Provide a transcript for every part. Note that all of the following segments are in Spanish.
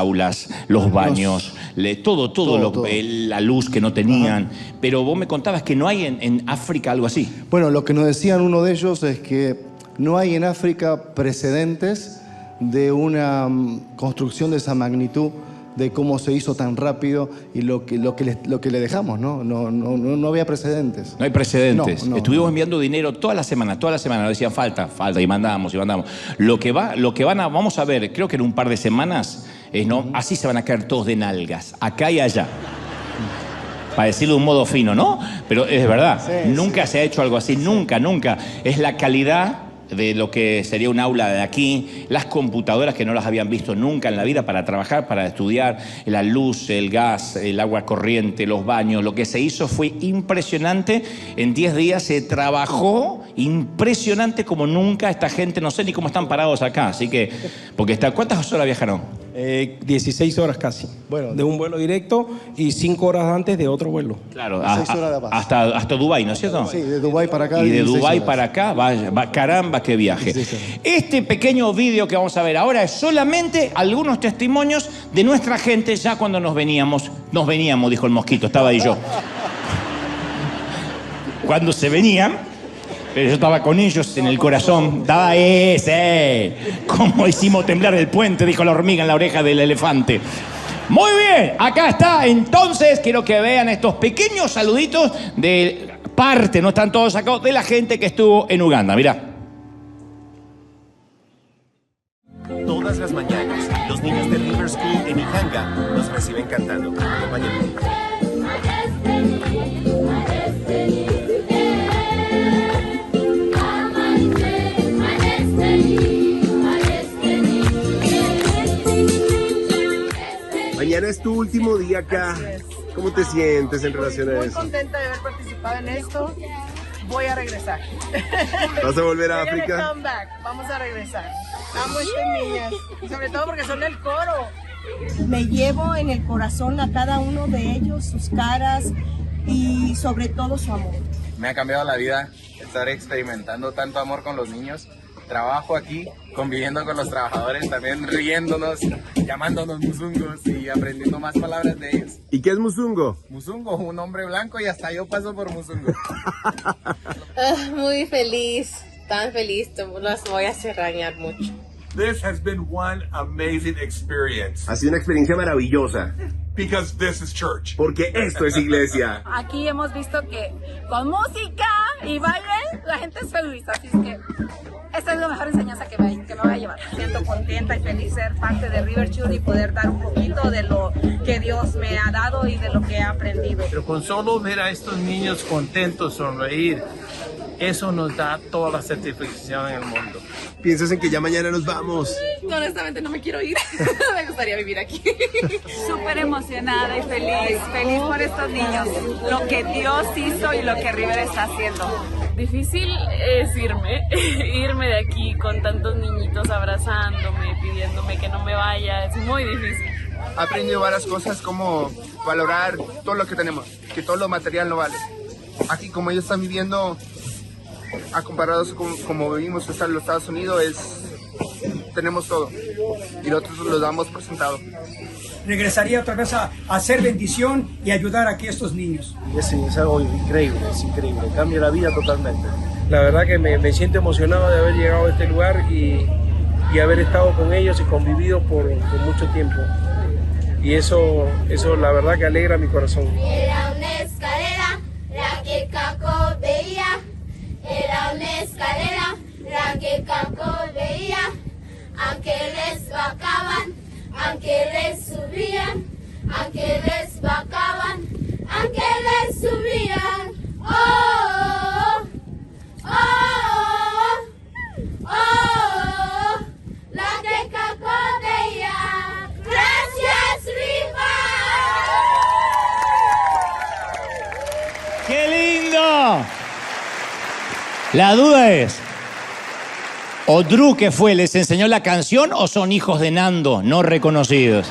aulas, los baños, todo. La luz que no tenían. Pero vos me contabas que no hay en África algo así. Bueno, lo que nos decían uno de ellos es que no hay en África precedentes de una construcción de esa magnitud, de cómo se hizo tan rápido y lo que le dejamos, ¿no? No había precedentes. No hay precedentes. No. Estuvimos enviando dinero toda la semana. Nos decían falta, y mandamos. Vamos a ver, creo que en un par de semanas, así se van a caer todos de nalgas, acá y allá. Para decirlo de un modo fino, ¿no? Pero es verdad, nunca se ha hecho algo así, nunca. Es la calidad de lo que sería un aula de aquí, las computadoras que no las habían visto nunca en la vida para trabajar, para estudiar, la luz, el gas, el agua corriente, los baños. Lo que se hizo fue impresionante. En 10 días se trabajó impresionante como nunca. Esta gente, no sé ni cómo están parados acá, así que, ¿cuántas horas viajaron? 16 horas casi, bueno, de un vuelo directo y 5 horas antes de otro vuelo. Claro, 6 horas de base. hasta Dubái, ¿no es cierto? Sí, de Dubái para acá. Y de Dubái para acá, caramba, qué viaje. Sí. Este pequeño vídeo que vamos a ver ahora es solamente algunos testimonios de nuestra gente ya cuando nos veníamos, dijo el mosquito, estaba ahí yo. Cuando se venían. Pero yo estaba con ellos en el corazón. Daba ese. ¿Cómo hicimos temblar el puente? Dijo la hormiga en la oreja del elefante. Muy bien, acá está. Entonces, quiero que vean estos pequeños saluditos de parte, no están todos acá, de la gente que estuvo en Uganda. Mirá. Todas las mañanas, los niños de River School en Ihanga nos reciben cantando. Acompáñenme. Mañana es tu último día acá. ¿Cómo te sientes en relación a eso? Muy contenta de haber participado en esto. Voy a regresar. ¿Vas a volver a África? Come back. Vamos a regresar. Amo a estas niñas. Y sobre todo porque son del coro. Me llevo en el corazón a cada uno de ellos, sus caras y sobre todo su amor. Me ha cambiado la vida estar experimentando tanto amor con los niños. Trabajo aquí, conviviendo con los trabajadores, también riéndonos, llamándonos musungus y aprendiendo más palabras de ellos. ¿Y qué es musungo? Musungo, un hombre blanco, y hasta yo paso por musungo. Muy feliz, tan feliz, los voy a hacer rañar mucho. This has been one amazing experience. Ha sido una experiencia maravillosa. Because this is church. Porque esto es iglesia. Aquí hemos visto que con música y baile la gente es feliz, así es que esta es la mejor enseñanza que me voy a llevar. Me siento contenta y feliz ser parte de River Church y poder dar un poquito de lo que Dios me ha dado y de lo que he aprendido. Pero con solo ver a estos niños contentos, sonreír, eso nos da toda la satisfacción en el mundo. ¿Piensas en que ya mañana nos vamos? Honestamente no me quiero ir, me gustaría vivir aquí. Súper emocionada y feliz por estos niños, lo que Dios hizo y lo que River está haciendo. Difícil es irme de aquí con tantos niñitos abrazándome, pidiéndome que no me vaya, es muy difícil. He aprendido varias cosas como valorar todo lo que tenemos, que todo lo material no vale. Aquí como ellos están viviendo, a comparados con como vivimos en los Estados Unidos, tenemos todo y nosotros lo damos por sentado. Regresaría otra vez a hacer bendición y ayudar aquí a estos niños. Es algo increíble, cambia la vida totalmente. La verdad que me siento emocionado de haber llegado a este lugar y haber estado con ellos y convivido por mucho tiempo. Y eso la verdad que alegra mi corazón. Era una escalera la que Caco veía. Era una escalera la que Caco veía. Ángeles bajaban, ángeles subían, ángeles bajaban, ángeles subían. Oh, oh, oh, oh, oh, la que Caco veía. Gracias, River. ¡Qué lindo! La duda es, ¿Odru que fue, les enseñó la canción o son hijos de Nando no reconocidos?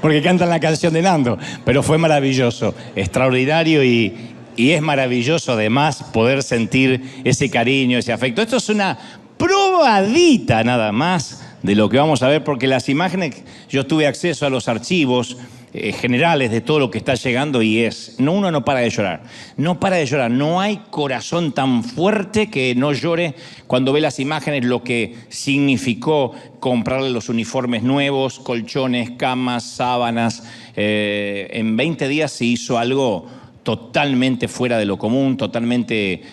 Porque cantan la canción de Nando, pero fue maravilloso, extraordinario y es maravilloso además poder sentir ese cariño, ese afecto. Esto es una probadita nada más de lo que vamos a ver, porque las imágenes, yo tuve acceso a los archivos generales de todo lo que está llegando y uno no para de llorar, no para de llorar, no hay corazón tan fuerte que no llore cuando ve las imágenes, lo que significó comprarle los uniformes nuevos, colchones, camas, sábanas. En 20 días se hizo algo totalmente fuera de lo común, totalmente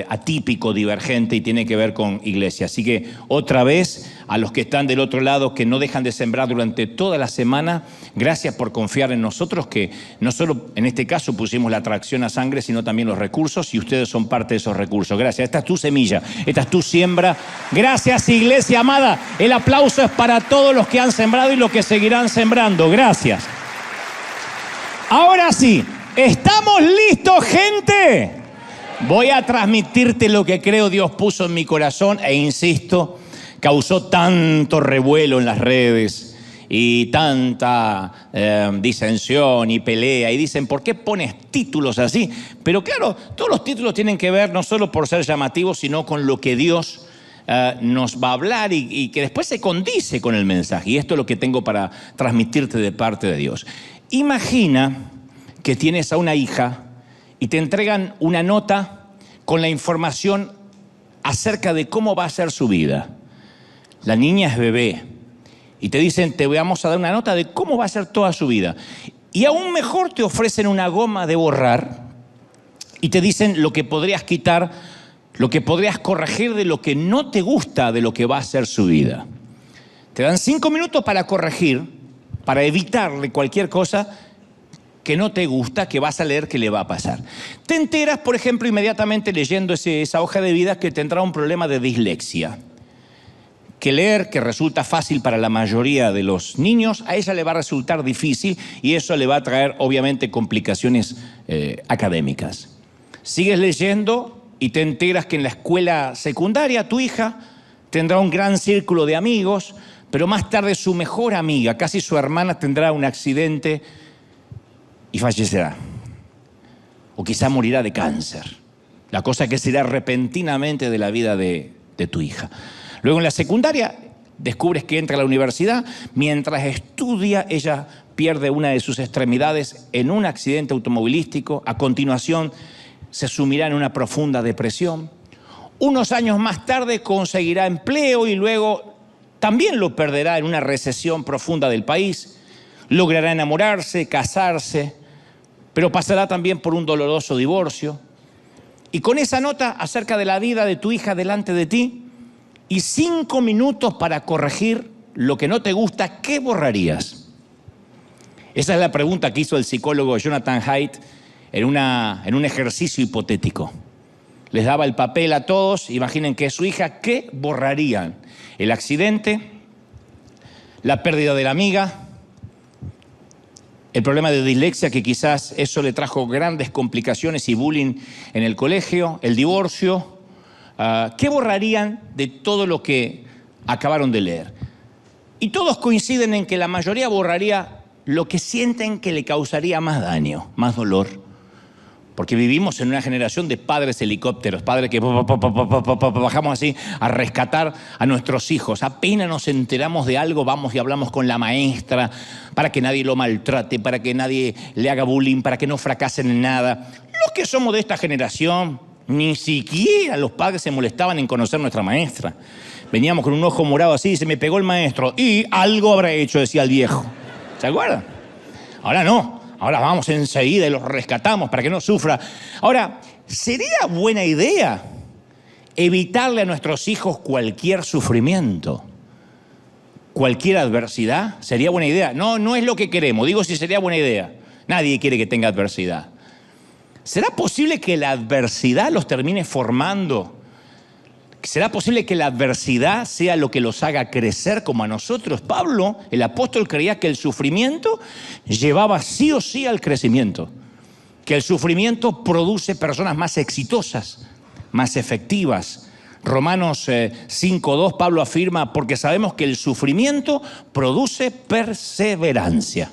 atípico, divergente, y tiene que ver con iglesia. Así que otra vez, a los que están del otro lado, que no dejan de sembrar durante toda la semana, gracias por confiar en nosotros, que no solo en este caso pusimos la atracción a sangre, sino también los recursos, y ustedes son parte de esos recursos. Gracias, esta es tu semilla, esta es tu siembra. Gracias, iglesia amada. El aplauso es para todos los que han sembrado y los que seguirán sembrando. Gracias. Ahora sí, ¿estamos listos, gente? Voy a transmitirte lo que creo Dios puso en mi corazón e insisto, causó tanto revuelo en las redes y tanta disensión y pelea. Y dicen, ¿por qué pones títulos así? Pero claro, todos los títulos tienen que ver no solo por ser llamativos, sino con lo que Dios nos va a hablar y que después se condice con el mensaje. Y esto es lo que tengo para transmitirte de parte de Dios. Imagina que tienes a una hija y te entregan una nota con la información acerca de cómo va a ser su vida. La niña es bebé y te dicen, te vamos a dar una nota de cómo va a ser toda su vida. Y aún mejor te ofrecen una goma de borrar y te dicen lo que podrías quitar, lo que podrías corregir de lo que no te gusta de lo que va a ser su vida. Te dan 5 minutos para corregir, para evitarle cualquier cosa que no te gusta, que vas a leer que le va a pasar. Te enteras, por ejemplo, inmediatamente leyendo esa hoja de vida que tendrá un problema de dislexia. Que leer, que resulta fácil para la mayoría de los niños, a ella le va a resultar difícil y eso le va a traer, obviamente, complicaciones académicas. Sigues leyendo y te enteras que en la escuela secundaria tu hija tendrá un gran círculo de amigos, pero más tarde su mejor amiga, casi su hermana, tendrá un accidente y fallecerá. O quizá morirá de cáncer. La cosa que será repentinamente de la vida de tu hija. Luego en la secundaria descubres que entra a la universidad. Mientras estudia, ella pierde una de sus extremidades en un accidente automovilístico. A continuación se sumirá en una profunda depresión. Unos años más tarde conseguirá empleo y luego también lo perderá en una recesión profunda del país. Logrará enamorarse, casarse, pero pasará también por un doloroso divorcio. Y con esa nota acerca de la vida de tu hija delante de ti y 5 minutos para corregir lo que no te gusta, ¿qué borrarías? Esa es la pregunta que hizo el psicólogo Jonathan Haidt en un ejercicio hipotético. Les daba el papel a todos, imaginen que es su hija, ¿qué borrarían? El accidente, la pérdida de la amiga, el problema de dislexia, que quizás eso le trajo grandes complicaciones y bullying en el colegio, el divorcio. ¿Qué borrarían de todo lo que acabaron de leer? Y todos coinciden en que la mayoría borraría lo que sienten que le causaría más daño, más dolor. Porque vivimos en una generación de padres helicópteros, padres que bajamos así a rescatar a nuestros hijos. Apenas nos enteramos de algo, vamos y hablamos con la maestra para que nadie lo maltrate, para que nadie le haga bullying, para que no fracasen en nada. Los que somos de esta generación, ni siquiera los padres se molestaban en conocer a nuestra maestra. Veníamos con un ojo morado así y se me pegó el maestro. Y algo habrá hecho, decía el viejo. ¿Se acuerdan? Ahora no. Ahora vamos enseguida y los rescatamos para que no sufra. Ahora, ¿sería buena idea evitarle a nuestros hijos cualquier sufrimiento? ¿Cualquier adversidad? ¿Sería buena idea? No, no es lo que queremos. Digo si sería buena idea. Nadie quiere que tenga adversidad. ¿Será posible que la adversidad los termine formando? ¿Será posible que la adversidad sea lo que los haga crecer como a nosotros? Pablo, el apóstol, creía que el sufrimiento llevaba sí o sí al crecimiento. Que el sufrimiento produce personas más exitosas, más efectivas. Romanos 5:2, Pablo afirma, porque sabemos que el sufrimiento produce perseverancia.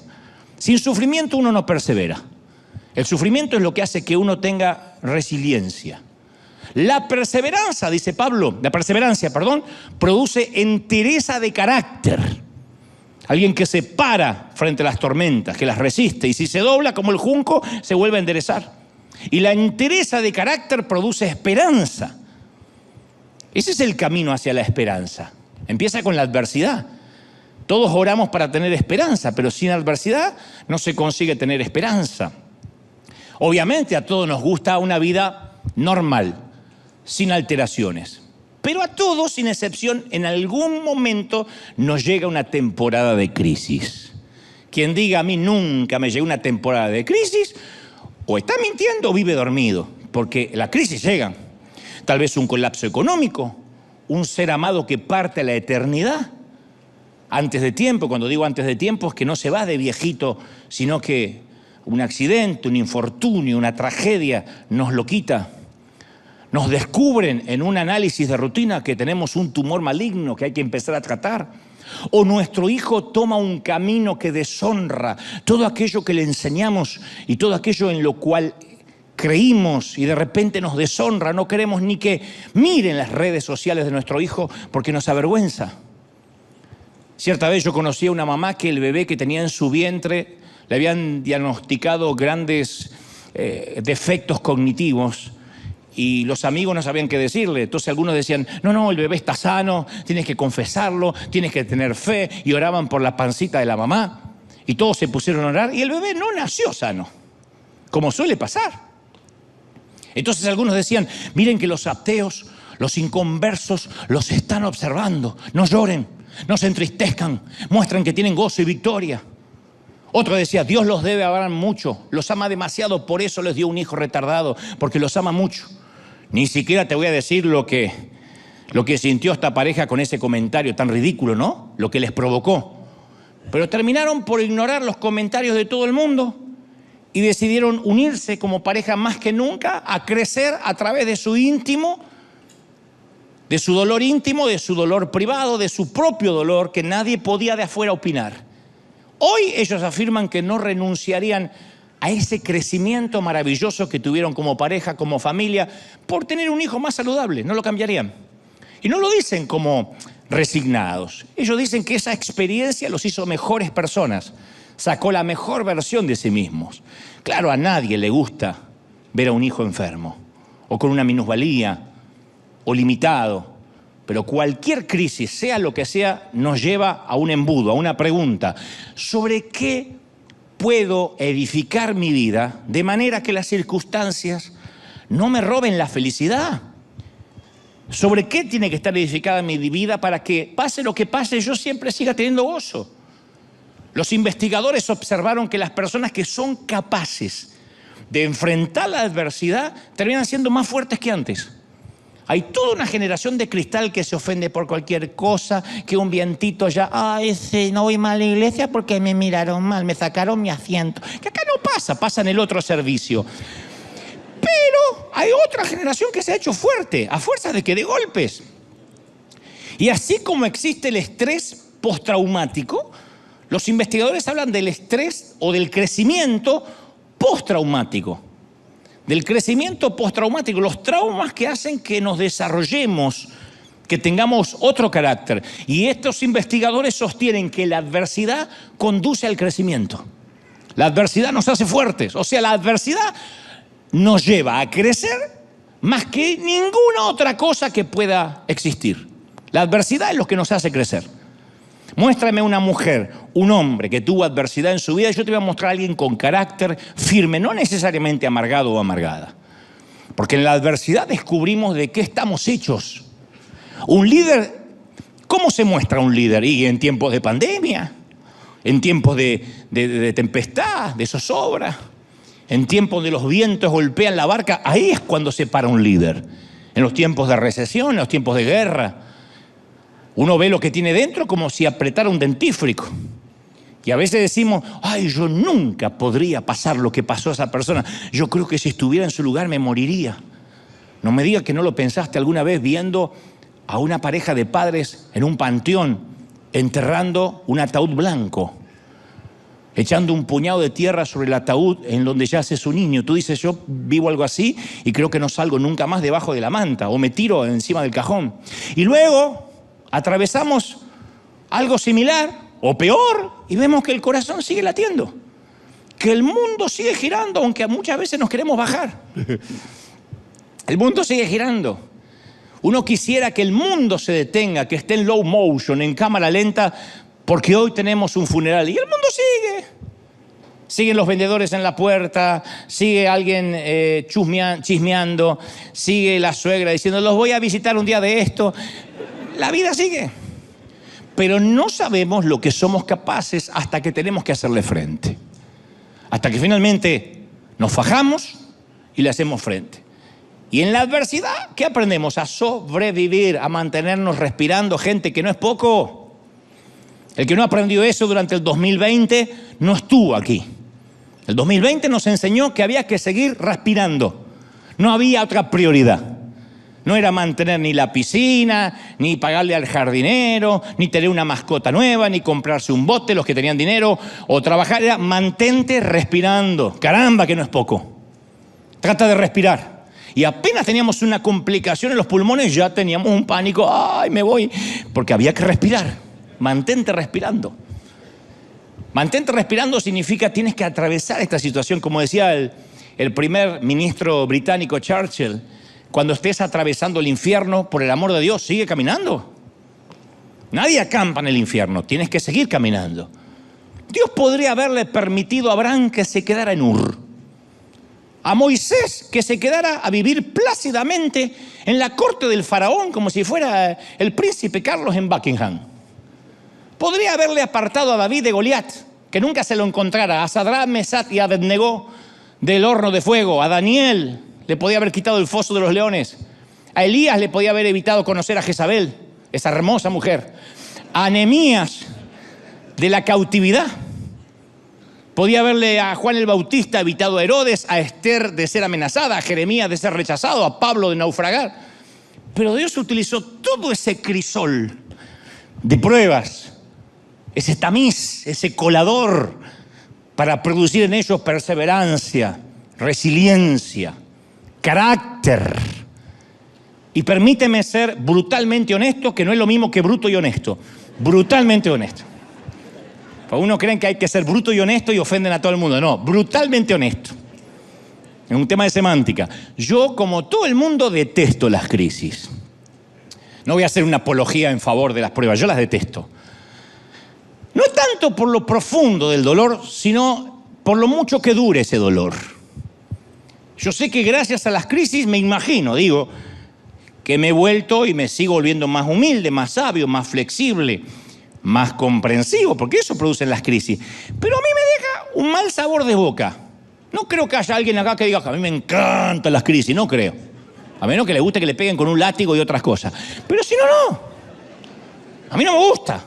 Sin sufrimiento uno no persevera. El sufrimiento es lo que hace que uno tenga resiliencia. La perseverancia, dice Pablo, produce entereza de carácter. Alguien que se para frente a las tormentas, que las resiste, y si se dobla como el junco, se vuelve a enderezar. Y la entereza de carácter produce esperanza. Ese es el camino hacia la esperanza. Empieza con la adversidad. Todos oramos para tener esperanza, pero sin adversidad no se consigue tener esperanza. Obviamente a todos nos gusta una vida normal, sin alteraciones. Pero a todos, sin excepción, en algún momento nos llega una temporada de crisis. Quien diga a mí nunca me llegó una temporada de crisis, o está mintiendo o vive dormido, porque las crisis llegan. Tal vez un colapso económico, un ser amado que parte a la eternidad antes de tiempo. Cuando digo antes de tiempo es que no se va de viejito, sino que un accidente, un infortunio, una tragedia nos lo quita. Nos descubren en un análisis de rutina que tenemos un tumor maligno que hay que empezar a tratar. O nuestro hijo toma un camino que deshonra todo aquello que le enseñamos y todo aquello en lo cual creímos, y de repente nos deshonra. No queremos ni que miren las redes sociales de nuestro hijo porque nos avergüenza. Cierta vez yo conocí a una mamá que el bebé que tenía en su vientre le habían diagnosticado grandes defectos cognitivos. Y los amigos no sabían qué decirle. Entonces algunos decían, no, el bebé está sano, tienes que confesarlo, tienes que tener fe. Y oraban por la pancita de la mamá. Y todos se pusieron a orar y el bebé no nació sano, como suele pasar. Entonces algunos decían, miren que los ateos, los inconversos, los están observando. No lloren, no se entristezcan, muestran que tienen gozo y victoria. Otro decía, Dios los debe amar mucho, los ama demasiado, por eso les dio un hijo retardado, porque los ama mucho. Ni siquiera te voy a decir lo que sintió esta pareja con ese comentario tan ridículo, ¿no? Lo que les provocó. Pero terminaron por ignorar los comentarios de todo el mundo y decidieron unirse como pareja más que nunca, a crecer a través de su íntimo, de su dolor privado, de su propio dolor, que nadie podía de afuera opinar. Hoy ellos afirman que no renunciarían a ese crecimiento maravilloso que tuvieron como pareja, como familia, por tener un hijo más saludable. No lo cambiarían. Y no lo dicen como resignados. Ellos dicen que esa experiencia los hizo mejores personas. Sacó la mejor versión de sí mismos. Claro, a nadie le gusta ver a un hijo enfermo, o con una minusvalía, o limitado. Pero cualquier crisis, sea lo que sea, nos lleva a un embudo, a una pregunta. ¿Sobre qué puedo edificar mi vida de manera que las circunstancias no me roben la felicidad? ¿Sobre qué tiene que estar edificada mi vida para que pase lo que pase, yo siempre siga teniendo gozo? Los investigadores observaron que las personas que son capaces de enfrentar la adversidad terminan siendo más fuertes que antes. Hay toda una generación de cristal que se ofende por cualquier cosa, que un vientito ya, no voy mal a la iglesia porque me miraron mal, me sacaron mi asiento. Que acá no pasa en el otro servicio. Pero hay otra generación que se ha hecho fuerte, a fuerza de que de golpes. Y así como existe el estrés postraumático, los investigadores hablan del estrés o del crecimiento postraumático. Del crecimiento postraumático, los traumas que hacen que nos desarrollemos, que tengamos otro carácter. Y estos investigadores sostienen que la adversidad conduce al crecimiento. La adversidad nos hace fuertes, o sea, la adversidad nos lleva a crecer más que ninguna otra cosa que pueda existir. La adversidad es lo que nos hace crecer. Muéstrame una mujer, un hombre que tuvo adversidad en su vida y yo te voy a mostrar a alguien con carácter firme, no necesariamente amargado o amargada. Porque en la adversidad descubrimos de qué estamos hechos. Un líder, ¿cómo se muestra un líder? Y en tiempos de pandemia, en tiempos de tempestad, de zozobra, en tiempos donde los vientos golpean la barca, ahí es cuando se para un líder. En los tiempos de recesión, en los tiempos de guerra. Uno ve lo que tiene dentro como si apretara un dentífrico. Y a veces decimos, yo nunca podría pasar lo que pasó a esa persona. Yo creo que si estuviera en su lugar me moriría. No me diga que no lo pensaste alguna vez viendo a una pareja de padres en un panteón enterrando un ataúd blanco. echando un puñado de tierra sobre el ataúd en donde yace su niño. Tú dices, yo vivo algo así y creo que no salgo nunca más debajo de la manta o me tiro encima del cajón. Y luego atravesamos algo similar o peor y vemos que el corazón sigue latiendo, que el mundo sigue girando, aunque muchas veces nos queremos bajar. El mundo sigue girando. Uno quisiera que el mundo se detenga, que esté en low motion, en cámara lenta, porque hoy tenemos un funeral y el mundo sigue. Siguen los vendedores en la puerta, sigue alguien chismeando, sigue la suegra diciendo, los voy a visitar un día de esto. La vida sigue. Pero no sabemos lo que somos capaces hasta que tenemos que hacerle frente. Hasta que finalmente nos fajamos y le hacemos frente. Y en la adversidad, ¿qué aprendemos? A sobrevivir, a mantenernos respirando, gente, que no es poco. El que no aprendió eso durante el 2020 no estuvo aquí. El 2020 nos enseñó que había que seguir respirando. No había otra prioridad. No era mantener ni la piscina, ni pagarle al jardinero, ni tener una mascota nueva, ni comprarse un bote, los que tenían dinero, o trabajar. Era mantente respirando. Caramba, que no es poco. Trata de respirar. Y apenas teníamos una complicación en los pulmones, ya teníamos un pánico. ¡Ay, me voy! Porque había que respirar. Mantente respirando. Mantente respirando significa tienes que atravesar esta situación. Como decía el primer ministro británico Churchill, cuando estés atravesando el infierno, por el amor de Dios, sigue caminando. Nadie acampa en el infierno, tienes que seguir caminando. Dios podría haberle permitido a Abraham que se quedara en Ur. A Moisés que se quedara a vivir plácidamente en la corte del faraón como si fuera el príncipe Carlos en Buckingham. Podría haberle apartado a David de Goliat, que nunca se lo encontrara, a Sadrach, Mesach y Abednego del horno de fuego, a Daniel le podía haber quitado el foso de los leones, a Elías le podía haber evitado conocer a Jezabel, esa hermosa mujer, a Nehemías de la cautividad. Podía haberle a Juan el Bautista evitado a Herodes, a Esther de ser amenazada, a Jeremías de ser rechazado, a Pablo de naufragar. Pero Dios utilizó todo ese crisol de pruebas, ese tamiz, ese colador, para producir en ellos perseverancia, resiliencia, carácter. Y permíteme ser brutalmente honesto, que no es lo mismo que bruto y honesto. Brutalmente honesto. Uno creen que hay que ser bruto y honesto y ofenden a todo el mundo. No, brutalmente honesto. Es un tema de semántica. Yo, como todo el mundo, detesto las crisis. No voy a hacer una apología en favor de las pruebas, yo las detesto. No tanto por lo profundo del dolor, sino por lo mucho que dure ese dolor. Yo sé que gracias a las crisis me imagino, que me he vuelto y me sigo volviendo más humilde, más sabio, más flexible, más comprensivo, porque eso producen las crisis. Pero a mí me deja un mal sabor de boca. No creo que haya alguien acá que diga que a mí me encantan las crisis, no creo. A menos que le guste que le peguen con un látigo y otras cosas. Pero si no, no. A mí no me gusta.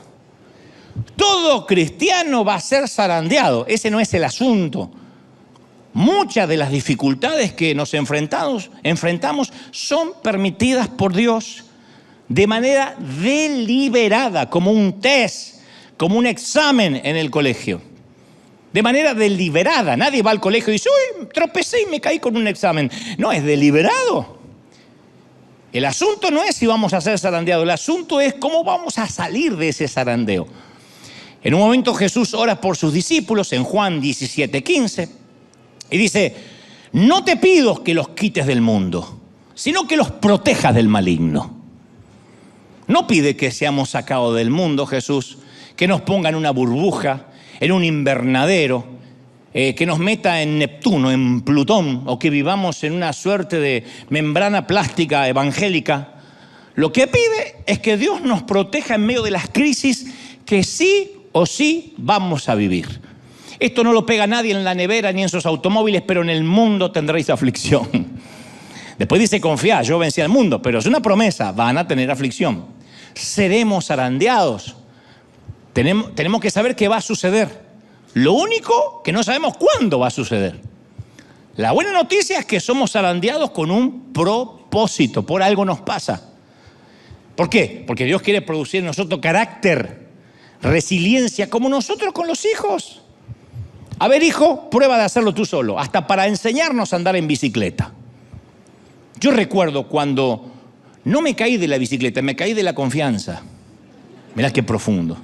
Todo cristiano va a ser zarandeado. Ese no es el asunto. Muchas de las dificultades que nos enfrentamos son permitidas por Dios de manera deliberada, como un test, como un examen en el colegio. De manera deliberada. Nadie va al colegio y dice, uy, tropecé y me caí con un examen. No, es deliberado. El asunto no es si vamos a ser zarandeados, el asunto es cómo vamos a salir de ese zarandeo. En un momento Jesús ora por sus discípulos en Juan 17:15 y dice, no te pido que los quites del mundo, sino que los protejas del maligno. No pide que seamos sacados del mundo, Jesús, que nos ponga en una burbuja, en un invernadero, que nos meta en Neptuno, en Plutón, o que vivamos en una suerte de membrana plástica evangélica. Lo que pide es que Dios nos proteja en medio de las crisis que sí o sí vamos a vivir. Esto no lo pega nadie en la nevera ni en sus automóviles, pero en el mundo tendréis aflicción. Después dice, confía, yo vencí al mundo, pero es una promesa, van a tener aflicción. Seremos zarandeados. Tenemos que saber qué va a suceder. Lo único que no sabemos cuándo va a suceder. La buena noticia es que somos zarandeados con un propósito, por algo nos pasa. ¿Por qué? Porque Dios quiere producir en nosotros carácter, resiliencia, como nosotros con los hijos. A ver, hijo, prueba de hacerlo tú solo, hasta para enseñarnos a andar en bicicleta. Yo recuerdo cuando no me caí de la bicicleta, me caí de la confianza. Mirá qué profundo.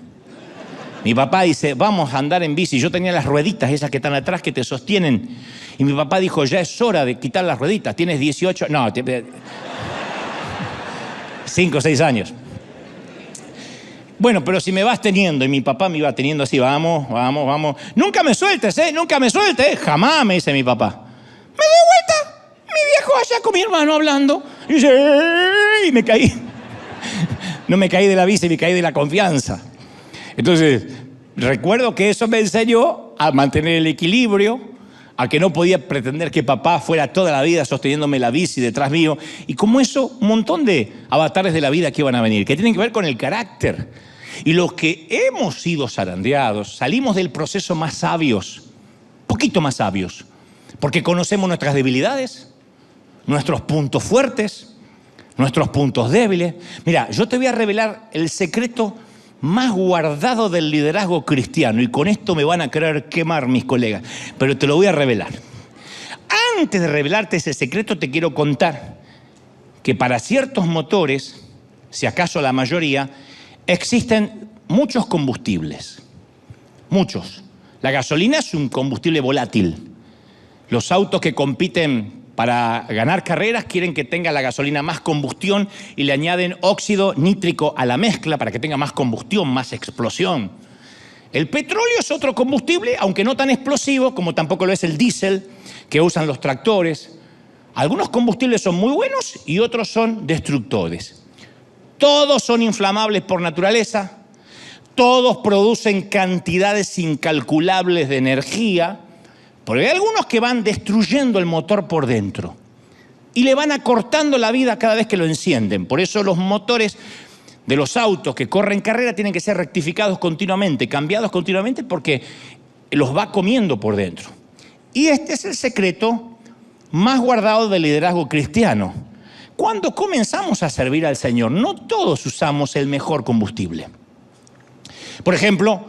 Mi papá dice, vamos a andar en bici. Yo tenía las rueditas esas que están atrás que te sostienen. Y mi papá dijo, ya es hora de quitar las rueditas. Tienes 18, no, 5 o 6 años. Bueno, pero si me vas teniendo, y mi papá me iba teniendo así, vamos. Nunca me sueltes, nunca me sueltes. Jamás, me dice mi papá. Me doy vuelta, mi viejo allá con mi hermano hablando. Y dice, y me caí. No me caí de la bici, me caí de la confianza. Entonces, recuerdo que eso me enseñó a mantener el equilibrio, a que no podía pretender que papá fuera toda la vida sosteniéndome la bici detrás mío. Y como eso, un montón de avatares de la vida que iban a venir, que tienen que ver con el carácter. Y los que hemos sido zarandeados, salimos del proceso más sabios, poquito más sabios, porque conocemos nuestras debilidades, nuestros puntos fuertes, nuestros puntos débiles. Mira, yo te voy a revelar el secreto más guardado del liderazgo cristiano, y con esto me van a querer quemar mis colegas, pero te lo voy a revelar. Antes de revelarte ese secreto, te quiero contar que para ciertos motores, si acaso la mayoría, existen muchos combustibles. Muchos. La gasolina es un combustible volátil. Los autos que compiten para ganar carreras quieren que tenga la gasolina más combustión y le añaden óxido nítrico a la mezcla para que tenga más combustión, más explosión. El petróleo es otro combustible, aunque no tan explosivo como tampoco lo es el diésel que usan los tractores. Algunos combustibles son muy buenos y otros son destructores. Todos son inflamables por naturaleza, todos producen cantidades incalculables de energía, pero hay algunos que van destruyendo el motor por dentro y le van acortando la vida cada vez que lo encienden. Por eso los motores de los autos que corren carrera tienen que ser rectificados continuamente, cambiados continuamente, porque los va comiendo por dentro. Y este es el secreto más guardado del liderazgo cristiano. Cuando comenzamos a servir al Señor, no todos usamos el mejor combustible. Por ejemplo,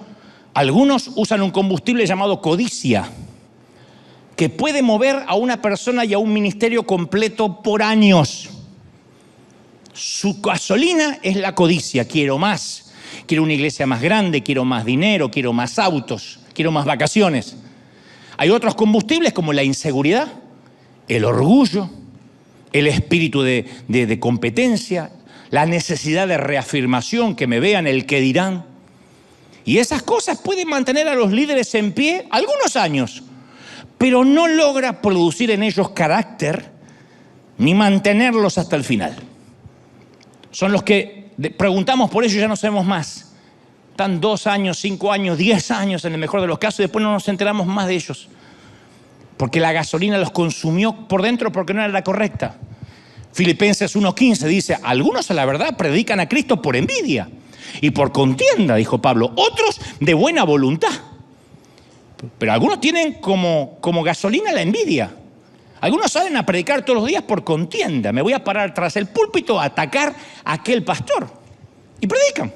algunos usan un combustible llamado codicia, que puede mover a una persona y a un ministerio completo por años. Su gasolina es la codicia. Quiero más, quiero una iglesia más grande, quiero más dinero, quiero más autos, quiero más vacaciones. Hay otros combustibles como la inseguridad, el orgullo, el espíritu de competencia, la necesidad de reafirmación, que me vean, el que dirán. Y esas cosas pueden mantener a los líderes en pie algunos años, pero no logra producir en ellos carácter ni mantenerlos hasta el final. Son los que preguntamos por ellos y ya no sabemos más. Están 2 años, 5 años, 10 años en el mejor de los casos y después no nos enteramos más de ellos. Porque la gasolina los consumió por dentro porque no era la correcta. Filipenses 1:15 dice, algunos a la verdad predican a Cristo por envidia y por contienda, dijo Pablo, otros de buena voluntad. Pero algunos tienen como gasolina la envidia. Algunos salen a predicar todos los días por contienda. Me voy a parar tras el púlpito a atacar a aquel pastor. Y predican.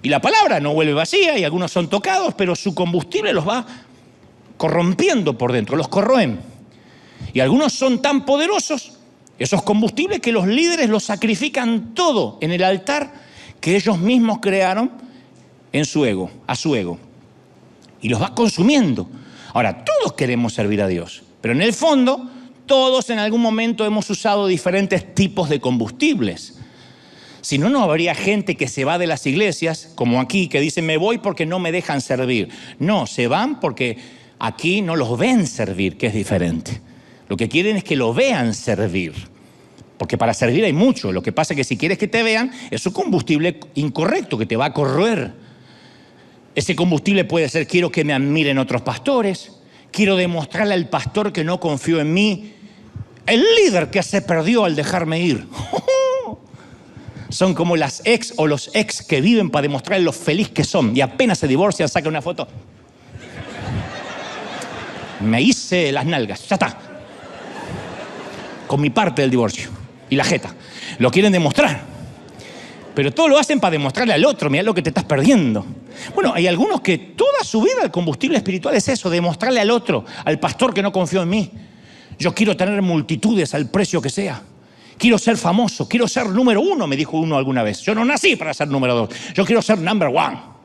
Y la palabra no vuelve vacía y algunos son tocados, pero su combustible los va corrompiendo por dentro, los corroen. Y algunos son tan poderosos, esos combustibles, que los líderes los sacrifican todo en el altar que ellos mismos crearon en su ego, a su ego. Y los va consumiendo. Ahora, todos queremos servir a Dios, pero en el fondo, todos en algún momento hemos usado diferentes tipos de combustibles. Si no, no habría gente que se va de las iglesias, como aquí, que dice, me voy porque no me dejan servir. No, se van porque aquí no los ven servir, que es diferente. Lo que quieren es que lo vean servir. Porque para servir hay mucho. Lo que pasa es que si quieres que te vean, es un combustible incorrecto que te va a corroer. Ese combustible puede ser, quiero que me admiren otros pastores, quiero demostrarle al pastor que no confío en mí, el líder que se perdió al dejarme ir. Son como las ex o los ex que viven para demostrar lo feliz que son y apenas se divorcian sacan una foto. Me hice las nalgas, ya está. Con mi parte del divorcio y la jeta. Lo quieren demostrar. Pero todo lo hacen para demostrarle al otro, mirá lo que te estás perdiendo. Bueno, hay algunos que toda su vida el combustible espiritual es eso, demostrarle al otro, al pastor que no confió en mí. Yo quiero tener multitudes al precio que sea. Quiero ser famoso, quiero ser número 1, me dijo uno alguna vez. Yo no nací para ser número 2, yo quiero ser number 1.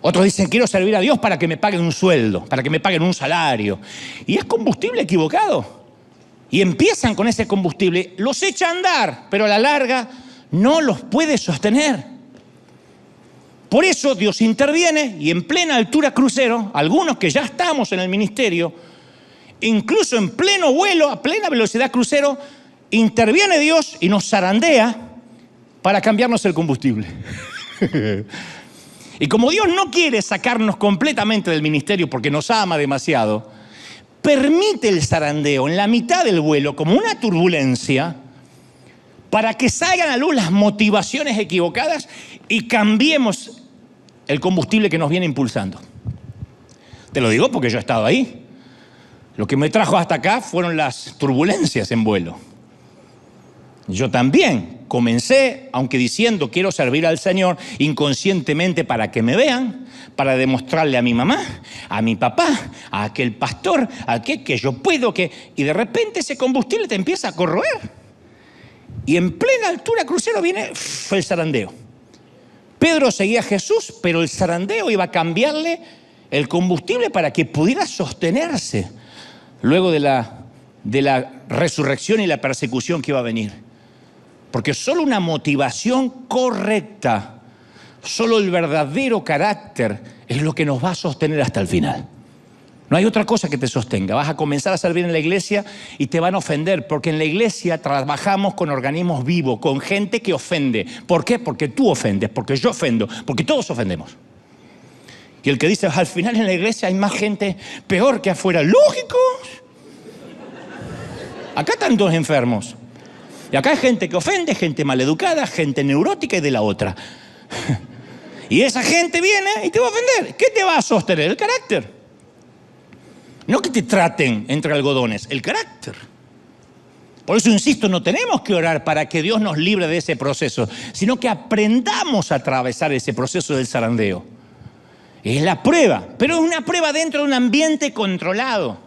Otros dicen, quiero servir a Dios para que me paguen un sueldo, para que me paguen un salario. Y es combustible equivocado. Y empiezan con ese combustible, los echa a andar, pero a la larga no los puede sostener. Por eso Dios interviene y en plena altura crucero, algunos que ya estamos en el ministerio, incluso en pleno vuelo, a plena velocidad crucero, interviene Dios y nos zarandea para cambiarnos el combustible. Y como Dios no quiere sacarnos completamente del ministerio porque nos ama demasiado, permite el zarandeo en la mitad del vuelo como una turbulencia para que salgan a luz las motivaciones equivocadas y cambiemos el combustible que nos viene impulsando. Te lo digo porque yo he estado ahí. Lo que me trajo hasta acá fueron las turbulencias en vuelo. Yo también comencé, aunque diciendo quiero servir al Señor, inconscientemente para que me vean, para demostrarle a mi mamá, a mi papá, a aquel pastor, a aquel que yo puedo, y de repente ese combustible te empieza a corroer. Y en plena altura crucero viene el zarandeo. Pedro seguía a Jesús, pero el zarandeo iba a cambiarle el combustible para que pudiera sostenerse luego de la resurrección y la persecución que iba a venir. Porque solo una motivación correcta, solo el verdadero carácter es lo que nos va a sostener hasta el final. No hay otra cosa que te sostenga. Vas a comenzar a servir en la iglesia y te van a ofender, porque en la iglesia trabajamos con organismos vivos, con gente que ofende. ¿Por qué? Porque tú ofendes, porque yo ofendo, porque todos ofendemos. Y el que dice, al final en la iglesia hay más gente peor que afuera. ¡Lógico! Acá están dos enfermos. Y acá hay gente que ofende, gente maleducada, gente neurótica y de la otra. Y esa gente viene y te va a ofender. ¿Qué te va a sostener? El carácter. No que te traten entre algodones, el carácter. Por eso insisto, no tenemos que orar para que Dios nos libre de ese proceso, sino que aprendamos a atravesar ese proceso del zarandeo. Es la prueba, pero es una prueba dentro de un ambiente controlado.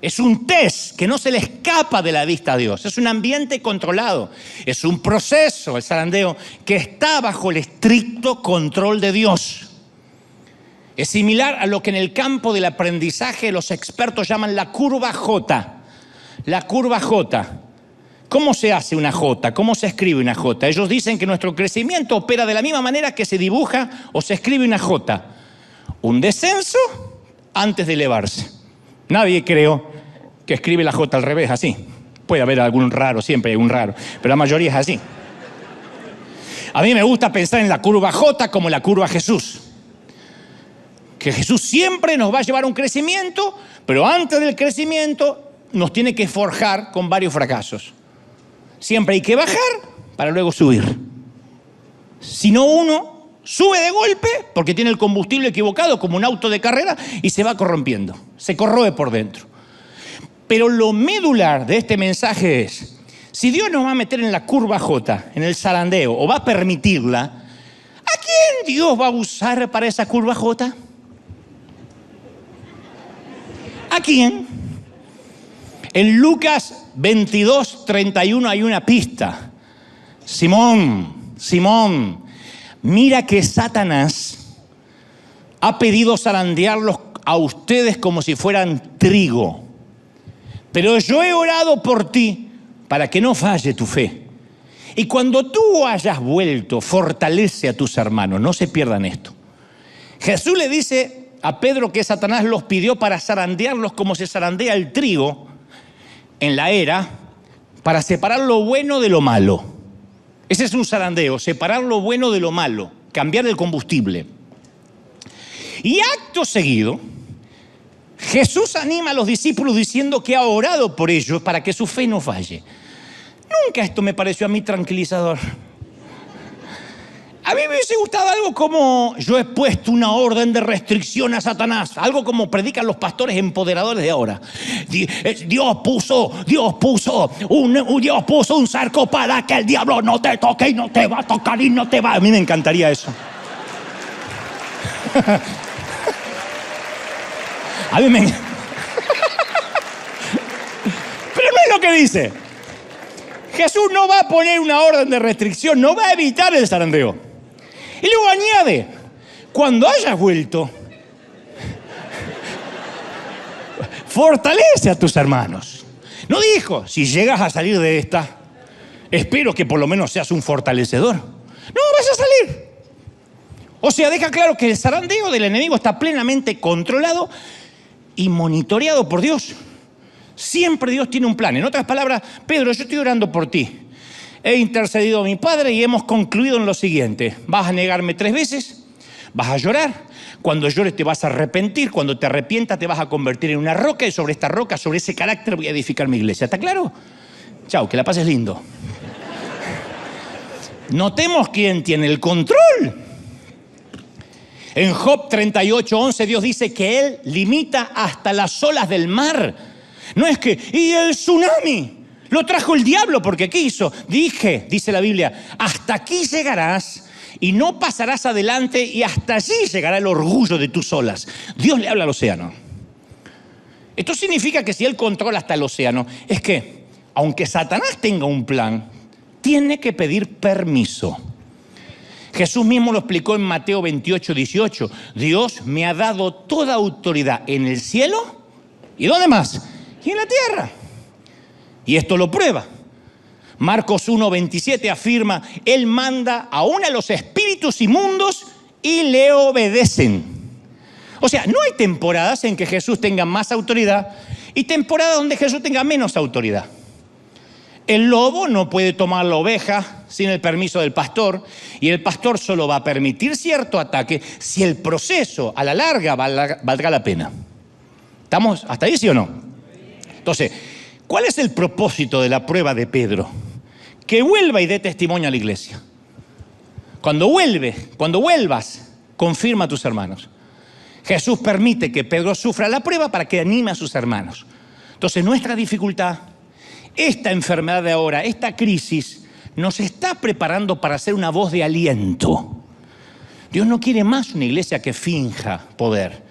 Es un test que no se le escapa de la vista a Dios. Es un ambiente controlado. Es un proceso, el zarandeo, que está bajo el estricto control de Dios. Es similar a lo que en el campo del aprendizaje los expertos llaman la curva J. La curva J. ¿Cómo se hace una J? ¿Cómo se escribe una J? Ellos dicen que nuestro crecimiento opera de la misma manera que se dibuja o se escribe una J. Un descenso antes de elevarse. Nadie creo que escribe la J al revés así. Puede haber algún raro, siempre hay un raro, pero la mayoría es así. A mí me gusta pensar en la curva J como la curva Jesús. Que Jesús siempre nos va a llevar a un crecimiento, pero antes del crecimiento nos tiene que forjar con varios fracasos. Siempre hay que bajar para luego subir. Si no, uno sube de golpe porque tiene el combustible equivocado como un auto de carrera y se va corrompiendo, se corroe por dentro. Pero lo medular de este mensaje es, si Dios nos va a meter en la curva J, en el zarandeo, o va a permitirla, ¿a quién Dios va a usar para esa curva J? ¿A quién? En Lucas 22:31 hay una pista. Simón, mira que Satanás ha pedido zarandearlos a ustedes como si fueran trigo. Pero yo he orado por ti para que no falle tu fe. Y cuando tú hayas vuelto, fortalece a tus hermanos. No se pierdan esto. Jesús le dice a Pedro que Satanás los pidió para zarandearlos como se zarandea el trigo en la era, para separar lo bueno de lo malo. Ese es un zarandeo, separar lo bueno de lo malo, cambiar el combustible. Y acto seguido, Jesús anima a los discípulos diciendo que ha orado por ellos para que su fe no falle. Nunca esto me pareció a mí tranquilizador. A mí me hubiese gustado algo como: yo he puesto una orden de restricción a Satanás. Algo como predican los pastores empoderadores de ahora. Dios puso un cerco para que el diablo no te toque y no te va a tocar y no te va. A mí me encantaría eso. A mí me... Pero no es lo que dice. Jesús no va a poner una orden de restricción, no va a evitar el zarandeo. Y luego añade, cuando hayas vuelto, fortalece a tus hermanos. No dijo, si llegas a salir de esta, espero que por lo menos seas un fortalecedor. No, vas a salir. O sea, deja claro que el zarandeo del enemigo está plenamente controlado y monitoreado por Dios. Siempre Dios tiene un plan. En otras palabras, Pedro, yo estoy orando por ti. He intercedido a mi Padre y hemos concluido en lo siguiente. Vas a negarme 3 veces, vas a llorar. Cuando llores te vas a arrepentir. Cuando te arrepientas te vas a convertir en una roca y sobre esta roca, sobre ese carácter voy a edificar mi iglesia. ¿Está claro? Chao, que la pases lindo. Notemos quién tiene el control. En Job 38:11 Dios dice que Él limita hasta las olas del mar. No es que, y el tsunami lo trajo el diablo porque quiso. Dice la Biblia, hasta aquí llegarás y no pasarás adelante y hasta allí llegará el orgullo de tus olas. Dios le habla al océano. Esto significa que si Él controla hasta el océano, es que, aunque Satanás tenga un plan, tiene que pedir permiso. Jesús mismo lo explicó en Mateo 28:18. Dios me ha dado toda autoridad en el cielo y ¿dónde más? Y en la tierra. Y esto lo prueba. Marcos 1:27 afirma, Él manda aún a los espíritus inmundos y le obedecen. O sea, no hay temporadas en que Jesús tenga más autoridad y temporadas donde Jesús tenga menos autoridad. El lobo no puede tomar la oveja sin el permiso del pastor y el pastor solo va a permitir cierto ataque si el proceso a la larga valga la pena. ¿Estamos hasta ahí, sí o no? Entonces, ¿cuál es el propósito de la prueba de Pedro? Que vuelva y dé testimonio a la iglesia. Cuando vuelvas, confirma a tus hermanos. Jesús permite que Pedro sufra la prueba para que anime a sus hermanos. Entonces, nuestra dificultad, esta enfermedad de ahora, esta crisis, nos está preparando para ser una voz de aliento. Dios no quiere más una iglesia que finja poder.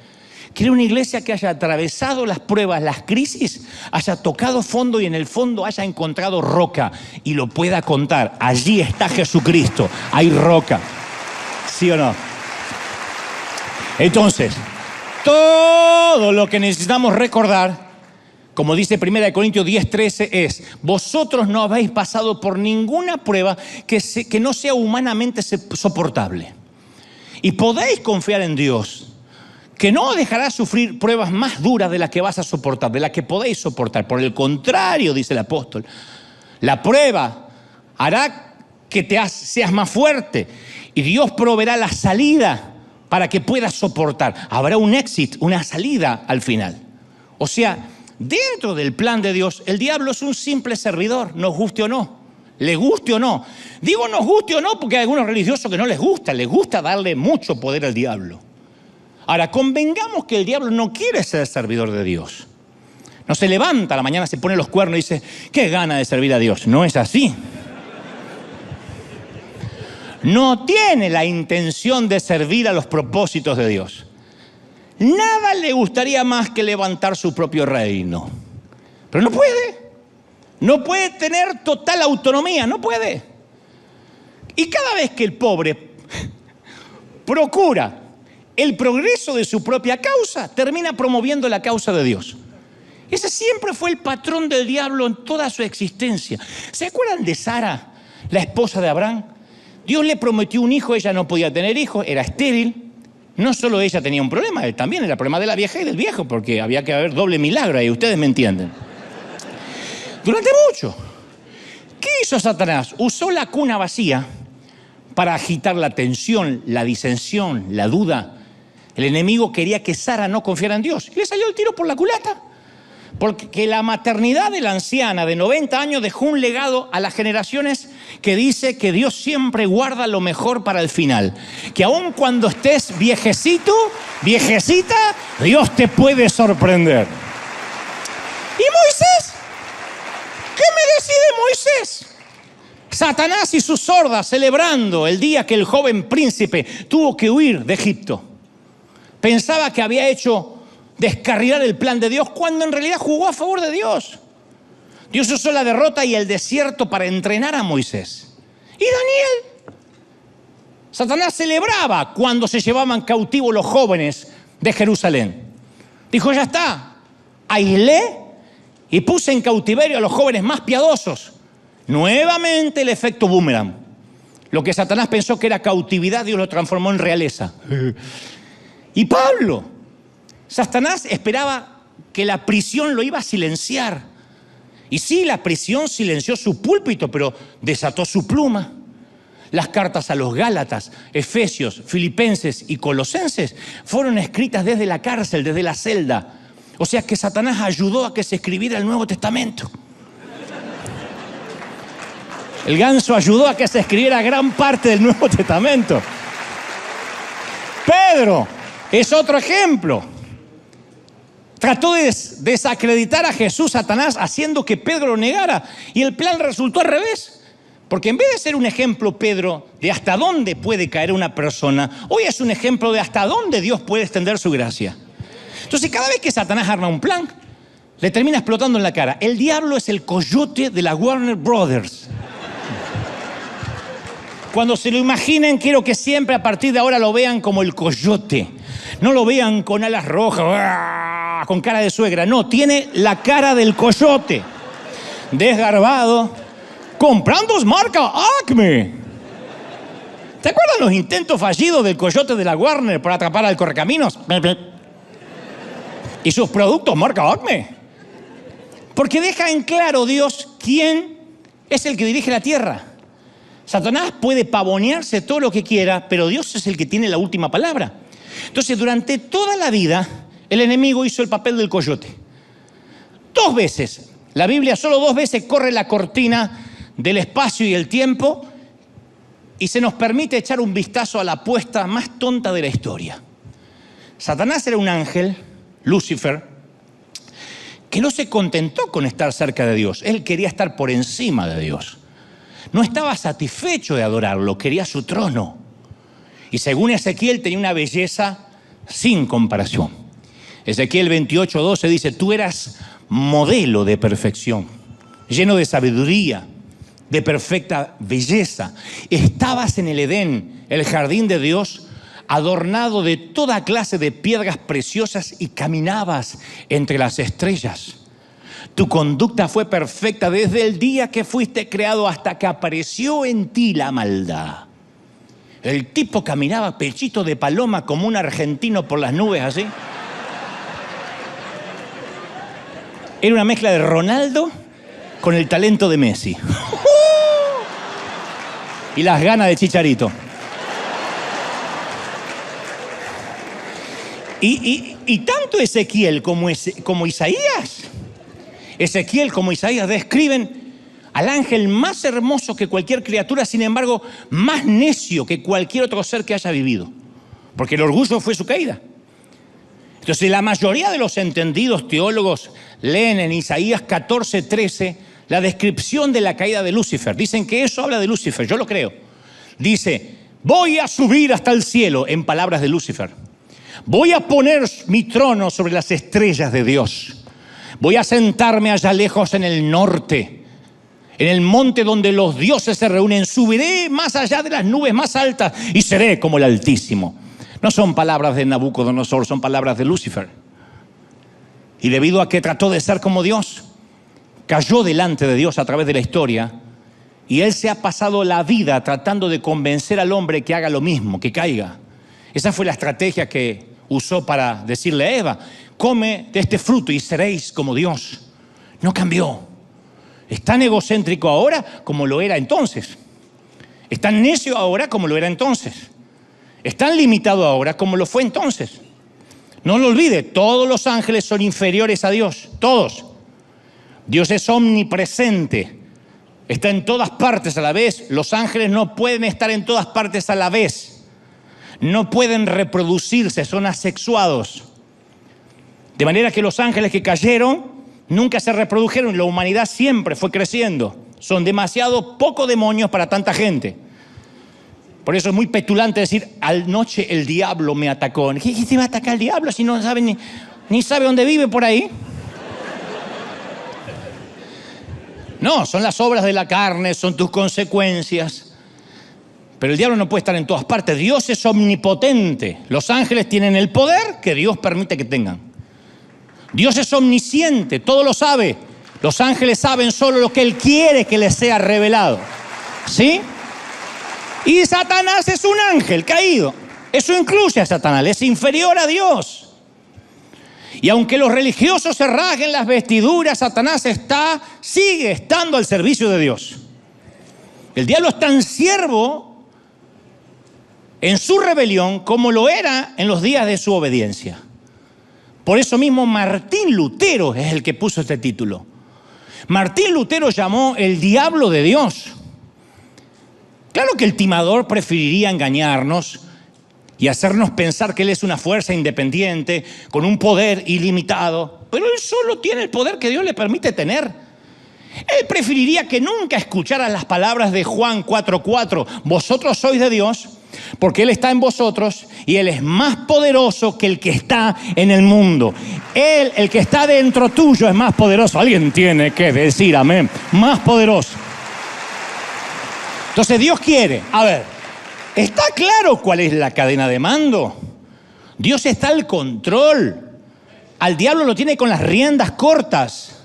Quiere una iglesia que haya atravesado las pruebas, las crisis, haya tocado fondo y en el fondo haya encontrado roca y lo pueda contar. Allí está Jesucristo, hay roca. ¿Sí o no? Entonces, todo lo que necesitamos recordar, como dice 1 Corintios 10:13, es: vosotros no habéis pasado por ninguna prueba que no sea humanamente soportable. Y podéis confiar en Dios, que no dejará sufrir pruebas más duras de las que vas a soportar, de las que podéis soportar. Por el contrario, dice el apóstol, la prueba hará que seas más fuerte y Dios proveerá la salida para que puedas soportar. Habrá un éxito, una salida al final. O sea, dentro del plan de Dios, el diablo es un simple servidor, nos guste o no, le guste o no. Digo nos guste o no porque hay algunos religiosos que no les gusta darle mucho poder al diablo. Ahora, convengamos que el diablo no quiere ser servidor de Dios. No se levanta a la mañana, se pone los cuernos y dice, qué gana de servir a Dios. No es así. No tiene la intención de servir a los propósitos de Dios. Nada le gustaría más que levantar su propio reino. Pero no puede. No puede tener total autonomía, no puede. Y cada vez que el pobre procura el progreso de su propia causa, termina promoviendo la causa de Dios. Ese siempre fue el patrón del diablo en toda su existencia. ¿Se acuerdan de Sara, la esposa de Abraham? Dios le prometió un hijo, ella no podía tener hijos, era estéril. No solo ella tenía un problema, él también era el problema de la vieja y del viejo, porque había que haber doble milagro ahí, ustedes me entienden. Durante mucho. ¿Qué hizo Satanás? Usó la cuna vacía para agitar la tensión, la disensión, la duda. El enemigo quería que Sara no confiara en Dios. Y le salió el tiro por la culata. Porque la maternidad de la anciana de 90 años dejó un legado a las generaciones que dice que Dios siempre guarda lo mejor para el final. Que aun cuando estés viejecito, viejecita, Dios te puede sorprender. ¿Y Moisés? ¿Qué me decide Moisés? Satanás y sus hordas celebrando el día que el joven príncipe tuvo que huir de Egipto. Pensaba que había hecho descarrilar el plan de Dios cuando en realidad jugó a favor de Dios. Dios usó la derrota y el desierto para entrenar a Moisés. ¿Y Daniel? Satanás celebraba cuando se llevaban cautivos los jóvenes de Jerusalén. Dijo, ya está, aislé y puse en cautiverio a los jóvenes más piadosos. Nuevamente el efecto boomerang. Lo que Satanás pensó que era cautividad, Dios lo transformó en realeza. Y Pablo, Satanás esperaba que la prisión lo iba a silenciar. Y sí, la prisión silenció su púlpito, pero desató su pluma. Las cartas a los Gálatas, Efesios, Filipenses y Colosenses fueron escritas desde la cárcel, desde la celda. O sea que Satanás ayudó a que se escribiera el Nuevo Testamento. El ganso ayudó a que se escribiera gran parte del Nuevo Testamento. Pedro es otro ejemplo. Trató de desacreditar a Jesús, Satanás, haciendo que Pedro lo negara. Y el plan resultó al revés. Porque en vez de ser un ejemplo, Pedro, de hasta dónde puede caer una persona, hoy es un ejemplo de hasta dónde Dios puede extender su gracia. Entonces, cada vez que Satanás arma un plan, le termina explotando en la cara. El diablo es el coyote de la Warner Brothers. Cuando se lo imaginen, quiero que siempre a partir de ahora lo vean como el coyote. No lo vean con alas rojas, con cara de suegra. No, tiene la cara del coyote. Desgarbado, comprando marca Acme. ¿Te acuerdan los intentos fallidos del coyote de la Warner por atrapar al correcaminos? Y sus productos marca Acme. Porque deja en claro Dios quién es el que dirige la tierra. Satanás puede pavonearse todo lo que quiera, pero Dios es el que tiene la última palabra. Entonces, durante toda la vida, el enemigo hizo el papel del coyote. 2 veces. La Biblia solo 2 veces corre la cortina del espacio y el tiempo y se nos permite echar un vistazo a la apuesta más tonta de la historia. Satanás era un ángel, Lucifer, que no se contentó con estar cerca de Dios. Él quería estar por encima de Dios. No estaba satisfecho de adorarlo, quería su trono. Y según Ezequiel tenía una belleza sin comparación. Ezequiel 28:12 dice, tú eras modelo de perfección, lleno de sabiduría, de perfecta belleza. Estabas en el Edén, el jardín de Dios, adornado de toda clase de piedras preciosas y caminabas entre las estrellas. Tu conducta fue perfecta desde el día que fuiste creado hasta que apareció en ti la maldad. El tipo caminaba pechito de paloma como un argentino por las nubes así. Era una mezcla de Ronaldo con el talento de Messi. Y las ganas de Chicharito. Y tanto Ezequiel como Isaías describen al ángel más hermoso que cualquier criatura, sin embargo, más necio que cualquier otro ser que haya vivido. Porque el orgullo fue su caída. Entonces, la mayoría de los entendidos teólogos leen en Isaías 14:13 la descripción de la caída de Lucifer. Dicen que eso habla de Lucifer, yo lo creo. Dice, voy a subir hasta el cielo, en palabras de Lucifer. Voy a poner mi trono sobre las estrellas de Dios. Voy a sentarme allá lejos en el norte, en el monte donde los dioses se reúnen. Subiré más allá de las nubes más altas y seré como el Altísimo. No son palabras de Nabucodonosor, son palabras de Lucifer. Y debido a que trató de ser como Dios, cayó delante de Dios a través de la historia, y él se ha pasado la vida tratando de convencer al hombre que haga lo mismo, que caiga. Esa fue la estrategia que usó para decirle a Eva, come de este fruto y seréis como Dios. No cambió. Es tan egocéntrico ahora como lo era entonces. Es tan necio ahora como lo era entonces. Es tan limitado ahora como lo fue entonces. No lo olvide, todos los ángeles son inferiores a Dios, todos. Dios es omnipresente, está en todas partes a la vez. Los ángeles no pueden estar en todas partes a la vez. No pueden reproducirse, son asexuados. De manera que los ángeles que cayeron nunca se reprodujeron. La humanidad siempre fue creciendo. Son demasiado pocos demonios para tanta gente. Por eso es muy petulante decir, anoche el diablo me atacó. ¿Qué te va a atacar el diablo si no sabe ni sabe dónde vive por ahí? No, son las obras de la carne, son tus consecuencias. Pero el diablo no puede estar en todas partes. Dios es omnipotente. Los ángeles tienen el poder que Dios permite que tengan. Dios es omnisciente, todo lo sabe. Los ángeles saben solo lo que Él quiere que les sea revelado. ¿Sí? Y Satanás es un ángel caído. Eso incluye a Satanás, es inferior a Dios. Y aunque los religiosos se rasguen las vestiduras, Satanás sigue estando al servicio de Dios. El diablo es tan siervo en su rebelión como lo era en los días de su obediencia. Por eso mismo Martín Lutero es el que puso este título. Martín Lutero llamó el diablo de Dios. Claro que el timador preferiría engañarnos y hacernos pensar que él es una fuerza independiente, con un poder ilimitado, pero él solo tiene el poder que Dios le permite tener. Él preferiría que nunca escucharas las palabras de Juan 4:4, vosotros sois de Dios, porque Él está en vosotros y Él es más poderoso que el que está en el mundo. Él, el que está dentro tuyo, es más poderoso. Alguien tiene que decir amén, más poderoso. Entonces Dios quiere, ¿está claro cuál es la cadena de mando? Dios está al control. Al diablo lo tiene con las riendas cortas.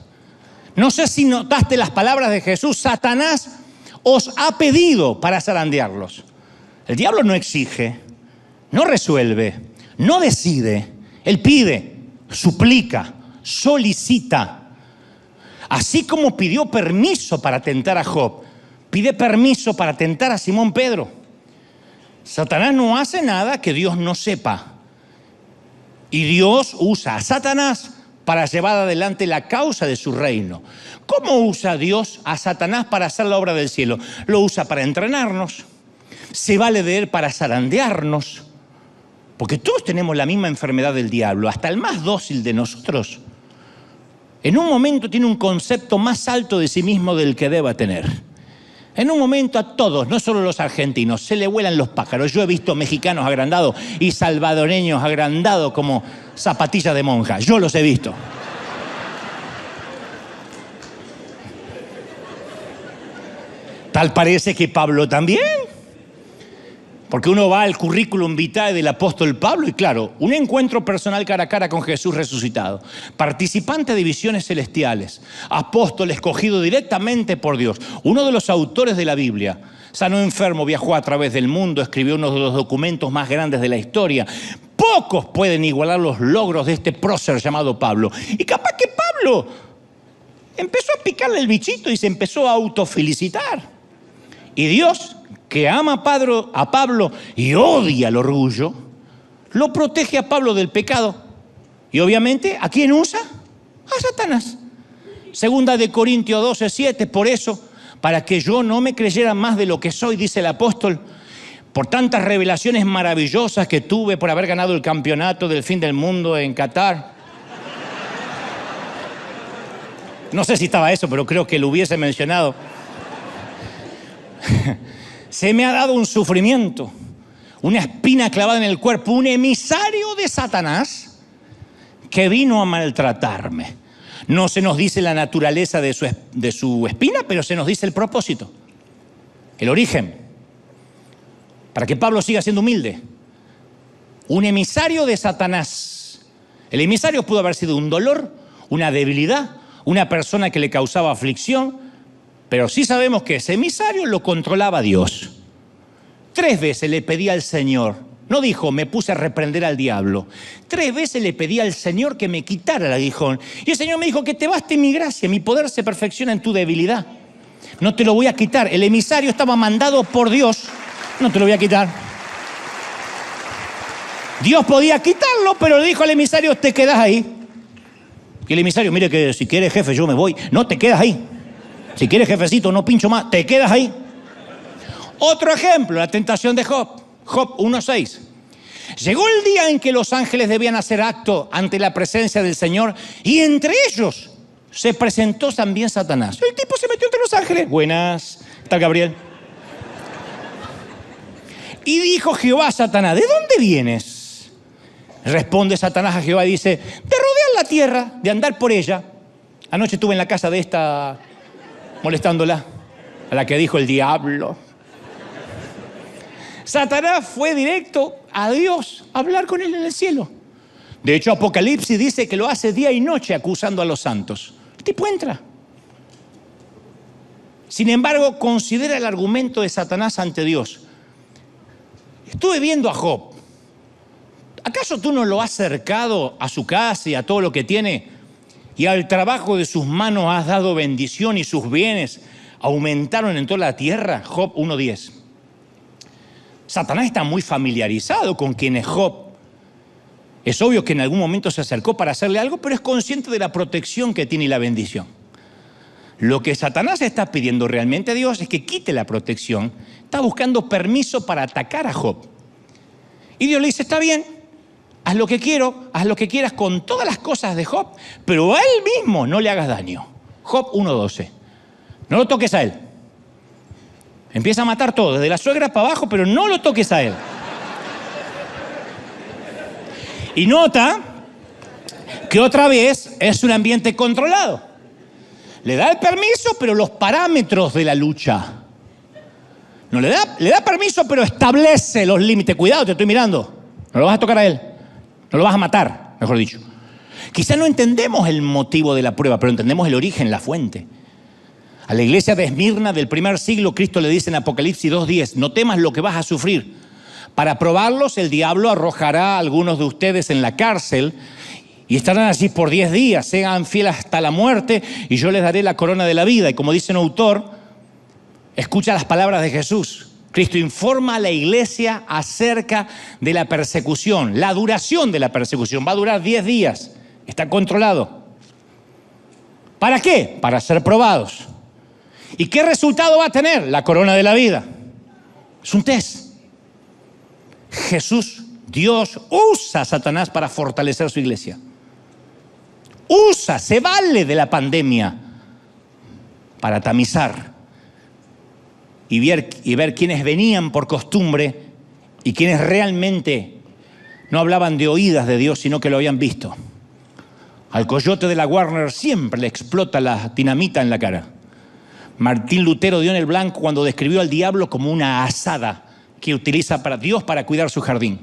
No sé si notaste las palabras de Jesús. Satanás os ha pedido para zarandearlos. El diablo no exige, no resuelve, no decide. Él pide, suplica, solicita. Así como pidió permiso para tentar a Job, pide permiso para tentar a Simón Pedro. Satanás no hace nada que Dios no sepa. Y Dios usa a Satanás para llevar adelante la causa de su reino. ¿Cómo usa Dios a Satanás para hacer la obra del cielo? Lo usa para entrenarnos. Se vale de él para zarandearnos. Porque todos tenemos la misma enfermedad del diablo. Hasta el más dócil de nosotros, en un momento tiene un concepto más alto de sí mismo del que deba tener. En un momento a todos, no solo los argentinos, se le vuelan los pájaros. Yo he visto mexicanos agrandados y salvadoreños agrandados como zapatillas de monja. Yo los he visto. Tal parece que Pablo también. Porque uno va al currículum vitae del apóstol Pablo y claro, un encuentro personal cara a cara con Jesús resucitado, participante de visiones celestiales, apóstol escogido directamente por Dios, uno de los autores de la Biblia, sanó enfermo, viajó a través del mundo, escribió uno de los documentos más grandes de la historia. Pocos pueden igualar los logros de este prócer llamado Pablo. Y capaz que Pablo empezó a picarle el bichito y se empezó a autofelicitar. Y Dios, que ama a Pablo y odia el orgullo, lo protege a Pablo del pecado. Y obviamente, ¿a quién usa? A Satanás. Segunda de Corintios 12:7, por eso, para que yo no me creyera más de lo que soy, dice el apóstol, por tantas revelaciones maravillosas que tuve por haber ganado el campeonato del fin del mundo en Qatar. No sé si estaba eso, pero creo que lo hubiese mencionado. Se me ha dado un sufrimiento, una espina clavada en el cuerpo, un emisario de Satanás que vino a maltratarme. No se nos dice la naturaleza de su espina, pero se nos dice el propósito, el origen, para que Pablo siga siendo humilde. Un emisario de Satanás. El emisario pudo haber sido un dolor, una debilidad, una persona que le causaba aflicción, pero sí sabemos que ese emisario lo controlaba Dios. 3 veces le pedía al Señor, no dijo, me puse a reprender al diablo. 3 veces le pedí al Señor que me quitara el aguijón. Y el Señor me dijo, que te baste mi gracia, mi poder se perfecciona en tu debilidad. No te lo voy a quitar. El emisario estaba mandado por Dios, no te lo voy a quitar. Dios podía quitarlo, pero le dijo al emisario, te quedas ahí. Y el emisario, mire que si quieres jefe yo me voy. No, te quedas ahí. Si quieres jefecito, no pincho más, te quedas ahí. Otro ejemplo, la tentación de Job. Job 1:6. Llegó el día en que los ángeles debían hacer acto ante la presencia del Señor y entre ellos se presentó también Satanás. El tipo se metió entre los ángeles. Buenas, ¿qué tal, Gabriel? Y dijo Jehová a Satanás, ¿de dónde vienes? Responde Satanás a Jehová y dice, de rodear la tierra, de andar por ella. Anoche estuve en la casa de esta molestándola, a la que dijo el diablo. Satanás fue directo a Dios a hablar con él en el cielo. De hecho, Apocalipsis dice que lo hace día y noche acusando a los santos. El tipo entra. Sin embargo, considera el argumento de Satanás ante Dios. Estuve viendo a Job. ¿Acaso tú no lo has cercado a su casa y a todo lo que tiene? Y al trabajo de sus manos has dado bendición y sus bienes aumentaron en toda la tierra. Job 1:10. Satanás está muy familiarizado con quién es Job. Es obvio que en algún momento se acercó para hacerle algo, pero es consciente de la protección que tiene y la bendición. Lo que Satanás está pidiendo realmente a Dios es que quite la protección. Está buscando permiso para atacar a Job. Y Dios le dice, está bien, haz lo que quiero, haz lo que quieras con todas las cosas de Job, pero a él mismo no le hagas daño. Job 1:12. No lo toques a él. Empieza a matar todo, desde la suegra para abajo, pero no lo toques a él. Y nota que otra vez es un ambiente controlado. Le da el permiso, pero los parámetros de la lucha. No le da permiso, pero establece los límites. Cuidado, te estoy mirando. No lo vas a tocar a él. No lo vas a matar, mejor dicho. Quizá no entendemos el motivo de la prueba, pero entendemos el origen, la fuente. A la iglesia de Esmirna del primer siglo, Cristo le dice en Apocalipsis 2:10, no temas lo que vas a sufrir. Para probarlos, el diablo arrojará a algunos de ustedes en la cárcel y estarán así por 10 días. Sean fieles hasta la muerte y yo les daré la corona de la vida. Y como dice un autor, escucha las palabras de Jesús. Cristo informa a la iglesia acerca de la persecución, la duración de la persecución. Va a durar 10 días. Está controlado. ¿Para qué? Para ser probados. ¿Y qué resultado va a tener? La corona de la vida. Es un test. Jesús, Dios, usa a Satanás para fortalecer su iglesia. Se vale de la pandemia para tamizar y ver quiénes venían por costumbre y quiénes realmente no hablaban de oídas de Dios, sino que lo habían visto. Al coyote de la Warner siempre le explota la dinamita en la cara. Martín Lutero dio en el blanco cuando describió al diablo como una azada que utiliza para Dios para cuidar su jardín.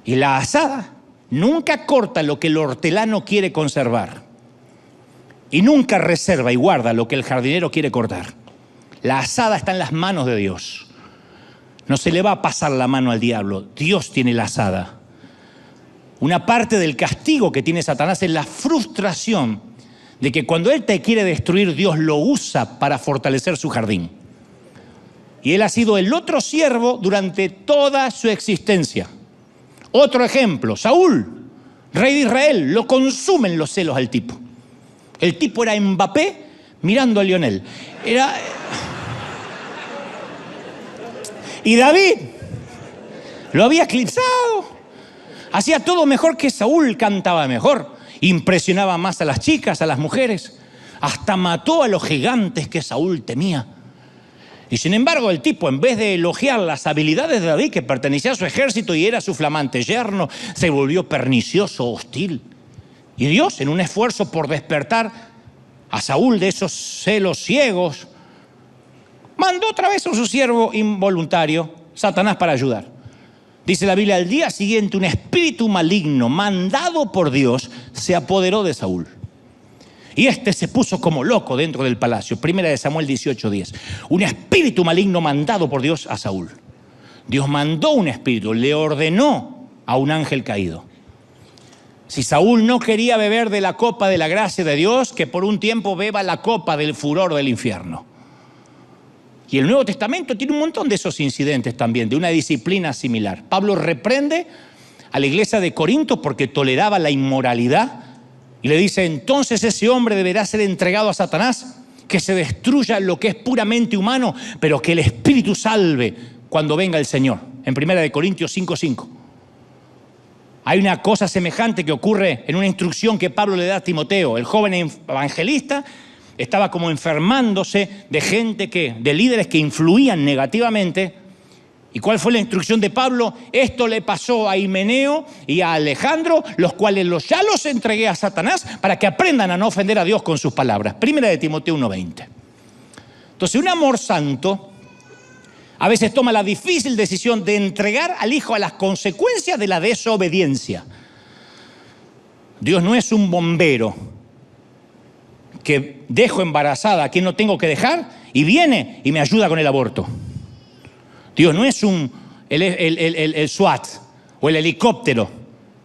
Y la azada nunca corta lo que el hortelano quiere conservar. Y nunca reserva y guarda lo que el jardinero quiere cortar. La azada está en las manos de Dios. No se le va a pasar la mano al diablo. Dios tiene la azada. Una parte del castigo que tiene Satanás es la frustración de que cuando él te quiere destruir, Dios lo usa para fortalecer su jardín. Y él ha sido el otro siervo durante toda su existencia. Otro ejemplo, Saúl, rey de Israel, lo consumen los celos al tipo. El tipo era Mbappé mirando a Lionel. Y David lo había eclipsado. Hacía todo mejor que Saúl, cantaba mejor, impresionaba más a las chicas, a las mujeres. Hasta mató a los gigantes que Saúl temía. Y sin embargo el tipo, en vez de elogiar las habilidades de David, que pertenecía a su ejército y era su flamante yerno, se volvió pernicioso, hostil. Y Dios, en un esfuerzo por despertar a Saúl de esos celos ciegos, mandó otra vez a su siervo involuntario, Satanás, para ayudar. Dice la Biblia, al día siguiente un espíritu maligno mandado por Dios se apoderó de Saúl. Y este se puso como loco dentro del palacio. Primera de Samuel 18:10. Un espíritu maligno mandado por Dios a Saúl. Dios mandó un espíritu, le ordenó a un ángel caído. Si Saúl no quería beber de la copa de la gracia de Dios, que por un tiempo beba la copa del furor del infierno. Y el Nuevo Testamento tiene un montón de esos incidentes también, de una disciplina similar. Pablo reprende a la iglesia de Corinto porque toleraba la inmoralidad y le dice, entonces ese hombre deberá ser entregado a Satanás, que se destruya lo que es puramente humano, pero que el Espíritu salve cuando venga el Señor. En 1 Corintios 5:5. Hay una cosa semejante que ocurre en una instrucción que Pablo le da a Timoteo. El joven evangelista estaba como enfermándose de gente de líderes que influían negativamente, ¿Y cuál fue la instrucción de Pablo? Esto le pasó a Himeneo y a Alejandro, los cuales ya los entregué a Satanás para que aprendan a no ofender a Dios con sus palabras. Primera de Timoteo 1:20. Entonces, un amor santo a veces toma la difícil decisión de entregar al hijo a las consecuencias de la desobediencia. Dios no es un bombero que dejo embarazada a quien no tengo que dejar y viene y me ayuda con el aborto. Dios no es el SWAT o el helicóptero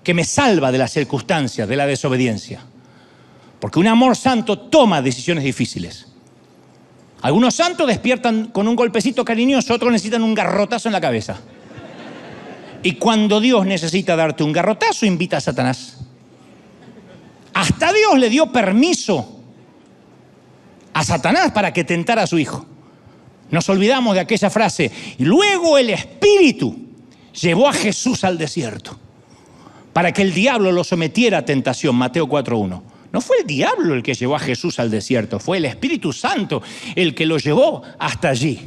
que me salva de las circunstancias de la desobediencia. Porque un amor santo toma decisiones difíciles. Algunos santos despiertan con un golpecito cariñoso, otros necesitan un garrotazo en la cabeza. Y cuando Dios necesita darte un garrotazo, invita a Satanás. Hasta Dios le dio permiso a Satanás para que tentara a su hijo. Nos olvidamos de aquella frase. Y luego el Espíritu llevó a Jesús al desierto para que el diablo lo sometiera a tentación. Mateo 4:1. No fue el diablo el que llevó a Jesús al desierto, fue el Espíritu Santo el que lo llevó hasta allí.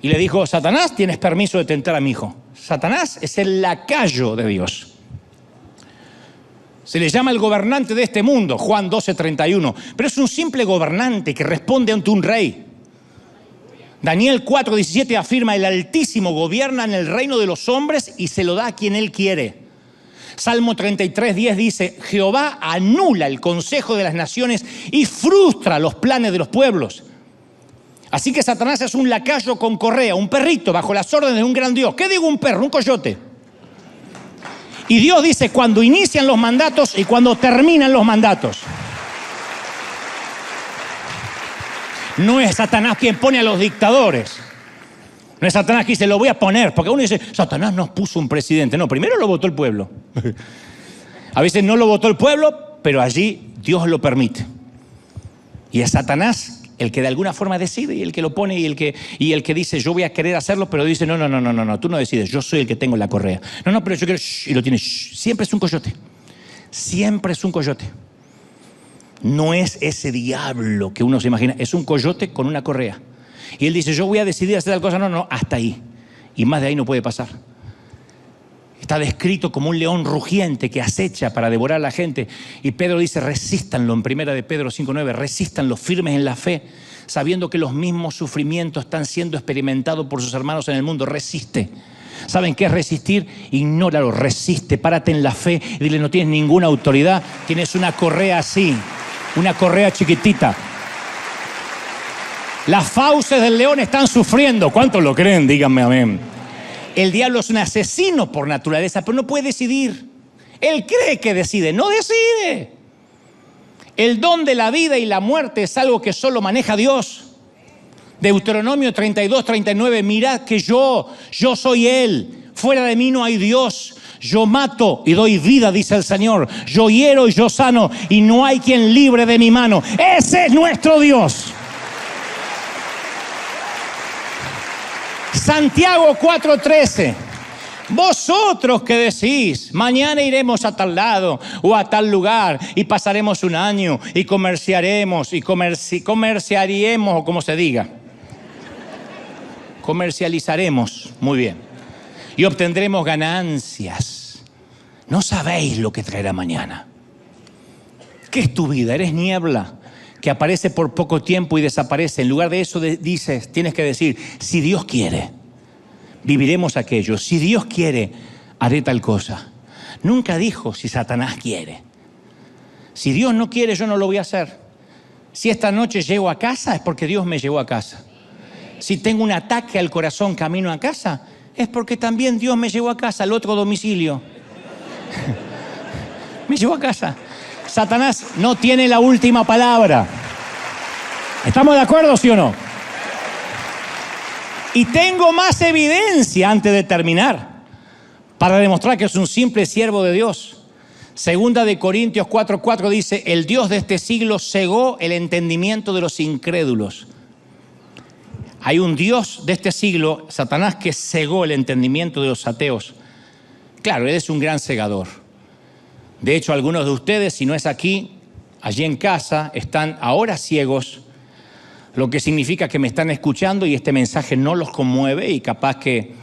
Y le dijo, Satanás, tienes permiso de tentar a mi hijo. Satanás es el lacayo de Dios. Se le llama el gobernante de este mundo, Juan 12:31, pero es un simple gobernante que responde ante un rey. Daniel 4:17 afirma, el Altísimo gobierna en el reino de los hombres y se lo da a quien Él quiere. Salmo 33:10 dice, Jehová anula el consejo de las naciones y frustra los planes de los pueblos. Así que Satanás es un lacayo con correa, un perrito bajo las órdenes de un gran Dios. ¿Qué digo un perro? Un coyote. Y Dios dice cuando inician los mandatos y cuando terminan los mandatos. No es Satanás quien pone a los dictadores. No es Satanás que dice, lo voy a poner. Porque uno dice, Satanás nos puso un presidente. No, primero lo votó el pueblo. A veces no lo votó el pueblo, pero allí Dios lo permite. Y es Satanás el que de alguna forma decide y el que lo pone y el que dice, yo voy a querer hacerlo, pero dice, no, tú no decides, yo soy el que tengo la correa. No, pero yo quiero, y lo tiene, siempre es un coyote. Siempre es un coyote. No es ese diablo que uno se imagina, es un coyote con una correa. Y él dice, yo voy a decidir hacer tal cosa. No, hasta ahí. Y más de ahí no puede pasar. Está descrito como un león rugiente que acecha para devorar a la gente. Y Pedro dice, resístanlo en 1 de Pedro 5:9. Resístanlo firmes en la fe, sabiendo que los mismos sufrimientos están siendo experimentados por sus hermanos en el mundo. Resiste. ¿Saben qué es resistir? Ignóralo, resiste, párate en la fe y dile, no tienes ninguna autoridad, tienes una correa así, una correa chiquitita. Las fauces del león están sufriendo. ¿Cuántos lo creen? Díganme amén. El diablo es un asesino por naturaleza, pero no puede decidir. Él cree que decide, no decide. El don de la vida y la muerte es algo que solo maneja Dios. Deuteronomio 32:39, mirad que yo soy Él. Fuera de mí no hay Dios. Yo mato y doy vida, dice el Señor. Yo hiero y yo sano y no hay quien libre de mi mano. Ese es nuestro Dios. Santiago 4:13. Vosotros que decís, mañana iremos a tal lado o a tal lugar y pasaremos un año y comerciaremos o como se diga. Comercializaremos, muy bien, y obtendremos ganancias. No sabéis lo que traerá mañana. ¿Qué es tu vida? ¿Eres niebla que aparece por poco tiempo y desaparece? En lugar de eso dices, tienes que decir, si Dios quiere, viviremos aquello. Si Dios quiere, haré tal cosa. Nunca dijo, si Satanás quiere. Si Dios no quiere, yo no lo voy a hacer. Si esta noche llego a casa, es porque Dios me llevó a casa. Si tengo un ataque al corazón camino a casa, es porque también Dios me llevó a casa, al otro domicilio. Me llevó a casa. Satanás no tiene la última palabra. ¿Estamos de acuerdo, sí o no? Y tengo más evidencia antes de terminar para demostrar que es un simple siervo de Dios. Segunda de Corintios 4:4 dice, el Dios de este siglo cegó el entendimiento de los incrédulos. Hay un Dios de este siglo, Satanás, que cegó el entendimiento de los ateos. Claro, él es un gran cegador. De hecho, algunos de ustedes, si no es aquí, allí en casa, están ahora ciegos lo que significa que me están escuchando y este mensaje no los conmueve y capaz que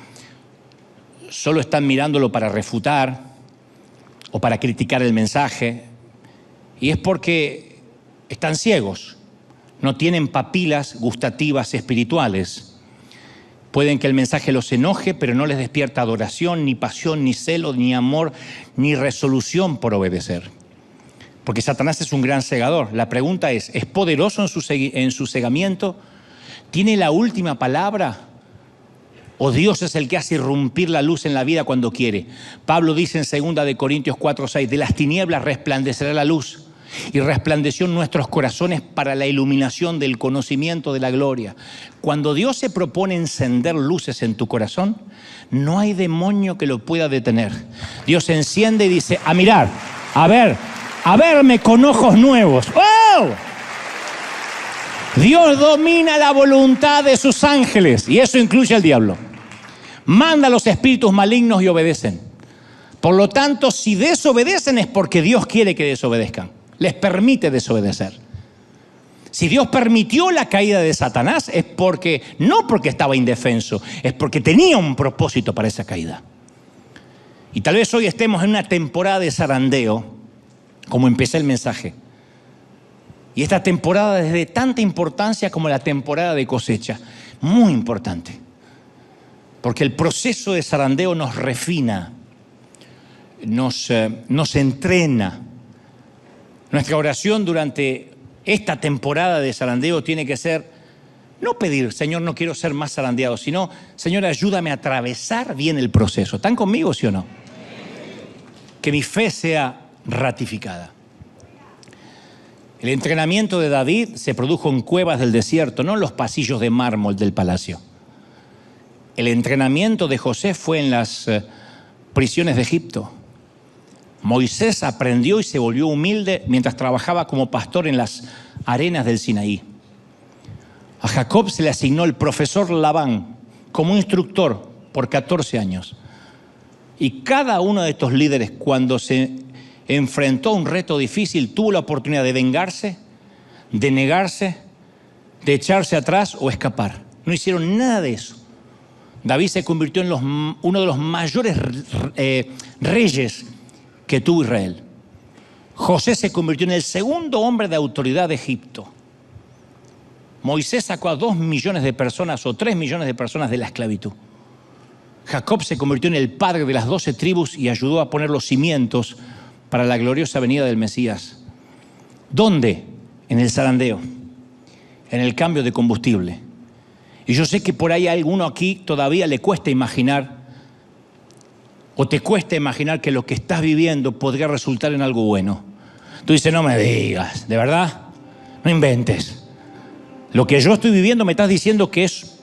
solo están mirándolo para refutar o para criticar el mensaje. Y es porque están ciegos, no tienen papilas gustativas espirituales. Pueden que el mensaje los enoje, pero no les despierta adoración, ni pasión, ni celo, ni amor, ni resolución por obedecer. Porque Satanás es un gran cegador. La pregunta es poderoso en su cegamiento? ¿Tiene la última palabra? ¿O Dios es el que hace irrumpir la luz en la vida cuando quiere? Pablo dice en 2 Corintios 4:6, de las tinieblas resplandecerá la luz, y resplandeció en nuestros corazones para la iluminación del conocimiento de la gloria. Cuando Dios se propone encender luces en tu corazón, no hay demonio que lo pueda detener. Dios enciende y dice, a mirar, a verme con ojos nuevos. ¡Oh! Dios domina la voluntad de sus ángeles, y eso incluye al diablo. Manda a los espíritus malignos y obedecen. Por lo tanto, si desobedecen es porque Dios quiere que desobedezcan. Les permite desobedecer. Si Dios permitió la caída de Satanás es porque, no porque estaba indefenso, es porque tenía un propósito para esa caída. Y tal vez hoy estemos en una temporada de zarandeo, como empecé el mensaje. Y esta temporada es de tanta importancia como la temporada de cosecha. Muy importante. Porque el proceso de zarandeo nos refina, nos entrena. Nuestra oración durante esta temporada de zarandeo tiene que ser, no pedir, Señor, no quiero ser más zarandeado, sino, Señor, ayúdame a atravesar bien el proceso. ¿Están conmigo, sí o no? Que mi fe sea ratificada. El entrenamiento de David se produjo en cuevas del desierto, no en los pasillos de mármol del palacio. El entrenamiento de José fue en las prisiones de Egipto. Moisés aprendió y se volvió humilde mientras trabajaba como pastor en las arenas del Sinaí. A Jacob se le asignó el profesor Labán como instructor por 14 años. Y cada uno de estos líderes, cuando se enfrentó a un reto difícil, tuvo la oportunidad de vengarse, de negarse, de echarse atrás o escapar. No hicieron nada de eso. David se convirtió en uno de los mayores reyes que tuvo Israel. José se convirtió en el segundo hombre de autoridad de Egipto. Moisés sacó a 2 millones de personas o 3 millones de personas de la esclavitud. Jacob se convirtió en el padre de las 12 tribus y ayudó a poner los cimientos para la gloriosa venida del Mesías. ¿Dónde? En el zarandeo, en el cambio de combustible. Y yo sé que por ahí a alguno aquí todavía le cuesta imaginar, o te cuesta imaginar que lo que estás viviendo podría resultar en algo bueno. Tú dices, no me digas, ¿de verdad? No inventes. Lo que yo estoy viviendo me estás diciendo que es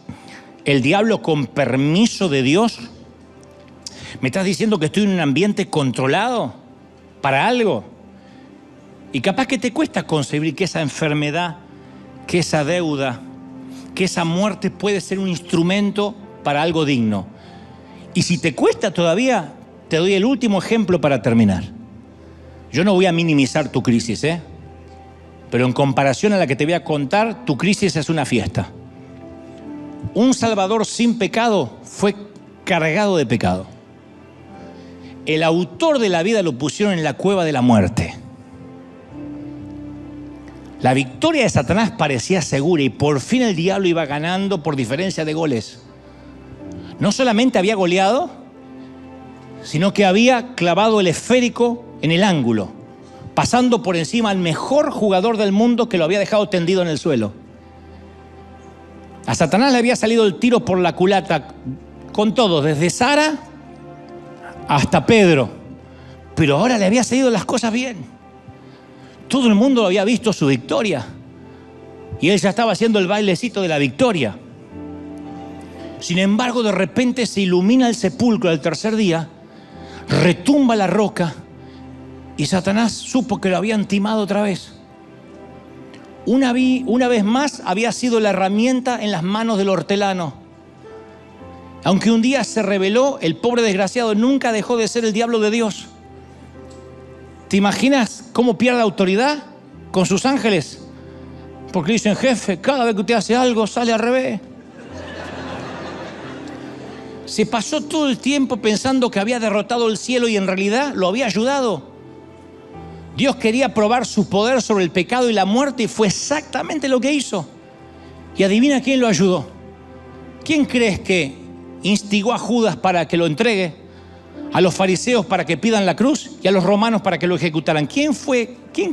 el diablo con permiso de Dios. Me estás diciendo que estoy en un ambiente controlado para algo. Y capaz que te cuesta concebir que esa enfermedad, que esa deuda, que esa muerte puede ser un instrumento para algo digno. Y si te cuesta todavía, te doy el último ejemplo para terminar. Yo no voy a minimizar tu crisis, pero en comparación a la que te voy a contar, tu crisis es una fiesta. Un Salvador sin pecado fue cargado de pecado. El autor de la vida lo pusieron en la cueva de la muerte. La victoria de Satanás parecía segura y por fin el diablo iba ganando por diferencia de goles. No solamente había goleado, sino que había clavado el esférico en el ángulo, pasando por encima al mejor jugador del mundo que lo había dejado tendido en el suelo. A Satanás le había salido el tiro por la culata con todo, desde Sara hasta Pedro. Pero ahora le había salido las cosas bien. Todo el mundo había visto su victoria. Y él ya estaba haciendo el bailecito de la victoria. Sin embargo, de repente se ilumina el sepulcro al tercer día, retumba la roca y Satanás supo que lo habían timado otra vez. Una vez más había sido la herramienta en las manos del hortelano. Aunque un día se rebeló, el pobre desgraciado nunca dejó de ser el diablo de Dios. ¿Te imaginas cómo pierde autoridad con sus ángeles? Porque le dicen, jefe, cada vez que usted hace algo sale al revés. Se pasó todo el tiempo pensando que había derrotado el cielo y en realidad lo había ayudado. Dios quería probar su poder sobre el pecado y la muerte y fue exactamente lo que hizo. Y adivina quién lo ayudó. ¿Quién crees que instigó a Judas para que lo entregue? A los fariseos para que pidan la cruz y a los romanos para que lo ejecutaran. ¿Quién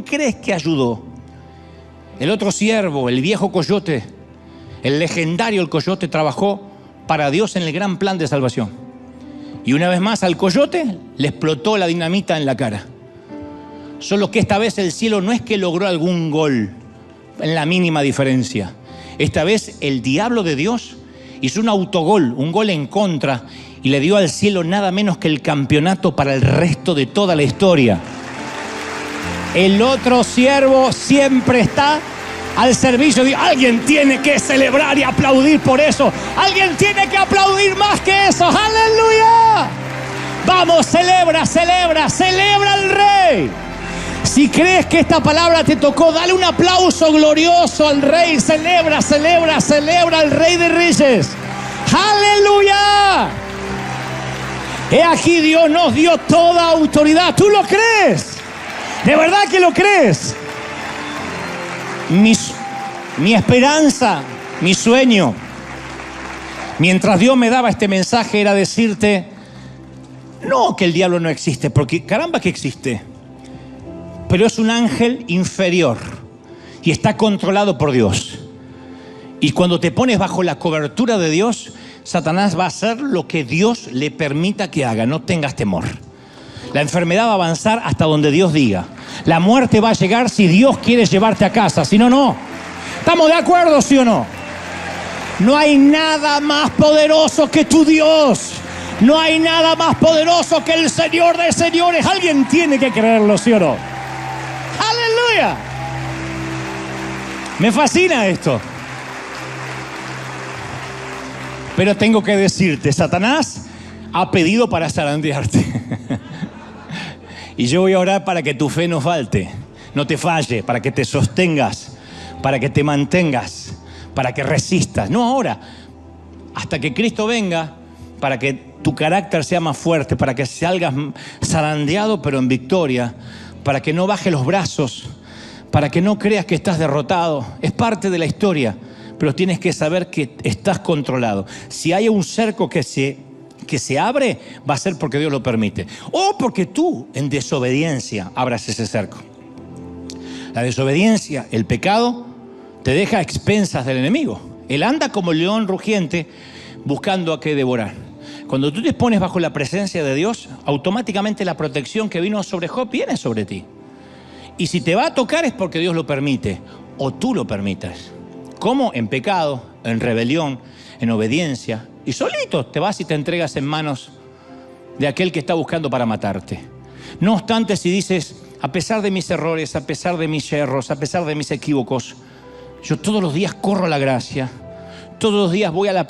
crees que ayudó? El otro siervo, el viejo coyote, el legendario el coyote, trabajó para Dios en el gran plan de salvación. Y una vez más al coyote le explotó la dinamita en la cara. Solo que esta vez el cielo no es que logró algún gol en la mínima diferencia. Esta vez el diablo de Dios hizo un autogol, un gol en contra, y le dio al cielo nada menos que el campeonato para el resto de toda la historia. El otro siervo siempre está al servicio de... Alguien tiene que celebrar y aplaudir por eso. Alguien tiene que aplaudir más que eso. ¡Aleluya! Vamos, celebra, celebra, celebra al Rey. Si crees que esta palabra te tocó, dale un aplauso glorioso al Rey. Celebra, celebra, celebra al Rey de Reyes. ¡Aleluya! He aquí Dios nos dio toda autoridad. ¿Tú lo crees? ¿De verdad que lo crees? Mi esperanza, mi sueño, mientras Dios me daba este mensaje, era decirte, no que el diablo no existe, porque caramba que existe, pero es un ángel inferior y está controlado por Dios. Y cuando te pones bajo la cobertura de Dios, Satanás va a hacer lo que Dios le permita que haga. No tengas temor. La enfermedad va a avanzar hasta donde Dios diga. La muerte va a llegar si Dios quiere llevarte a casa. Si no, no. ¿Estamos de acuerdo, sí o no? No hay nada más poderoso que tu Dios. No hay nada más poderoso que el Señor de señores. Alguien tiene que creerlo, ¿sí o no? ¡Aleluya! Me fascina esto. Pero tengo que decirte, Satanás ha pedido para zarandearte. Y yo voy a orar para que tu fe no falte, no te falle, para que te sostengas, para que te mantengas, para que resistas. No ahora, hasta que Cristo venga, para que tu carácter sea más fuerte, para que salgas zarandeado pero en victoria, para que no bajes los brazos, para que no creas que estás derrotado. Es parte de la historia, pero tienes que saber que estás controlado. Si hay un cerco que se abre, va a ser porque Dios lo permite. O porque tú, en desobediencia, abras ese cerco. La desobediencia, el pecado, te deja a expensas del enemigo. Él anda como el león rugiente buscando a qué devorar. Cuando tú te pones bajo la presencia de Dios, automáticamente la protección que vino sobre Job viene sobre ti. Y si te va a tocar es porque Dios lo permite, o tú lo permitas. ¿Cómo? En pecado, en rebelión, en obediencia. Y solito te vas y te entregas en manos de aquel que está buscando para matarte. No obstante, si dices, a pesar de mis errores, a pesar de mis yerros, a pesar de mis equívocos, yo todos los días corro a la gracia, todos los días voy a la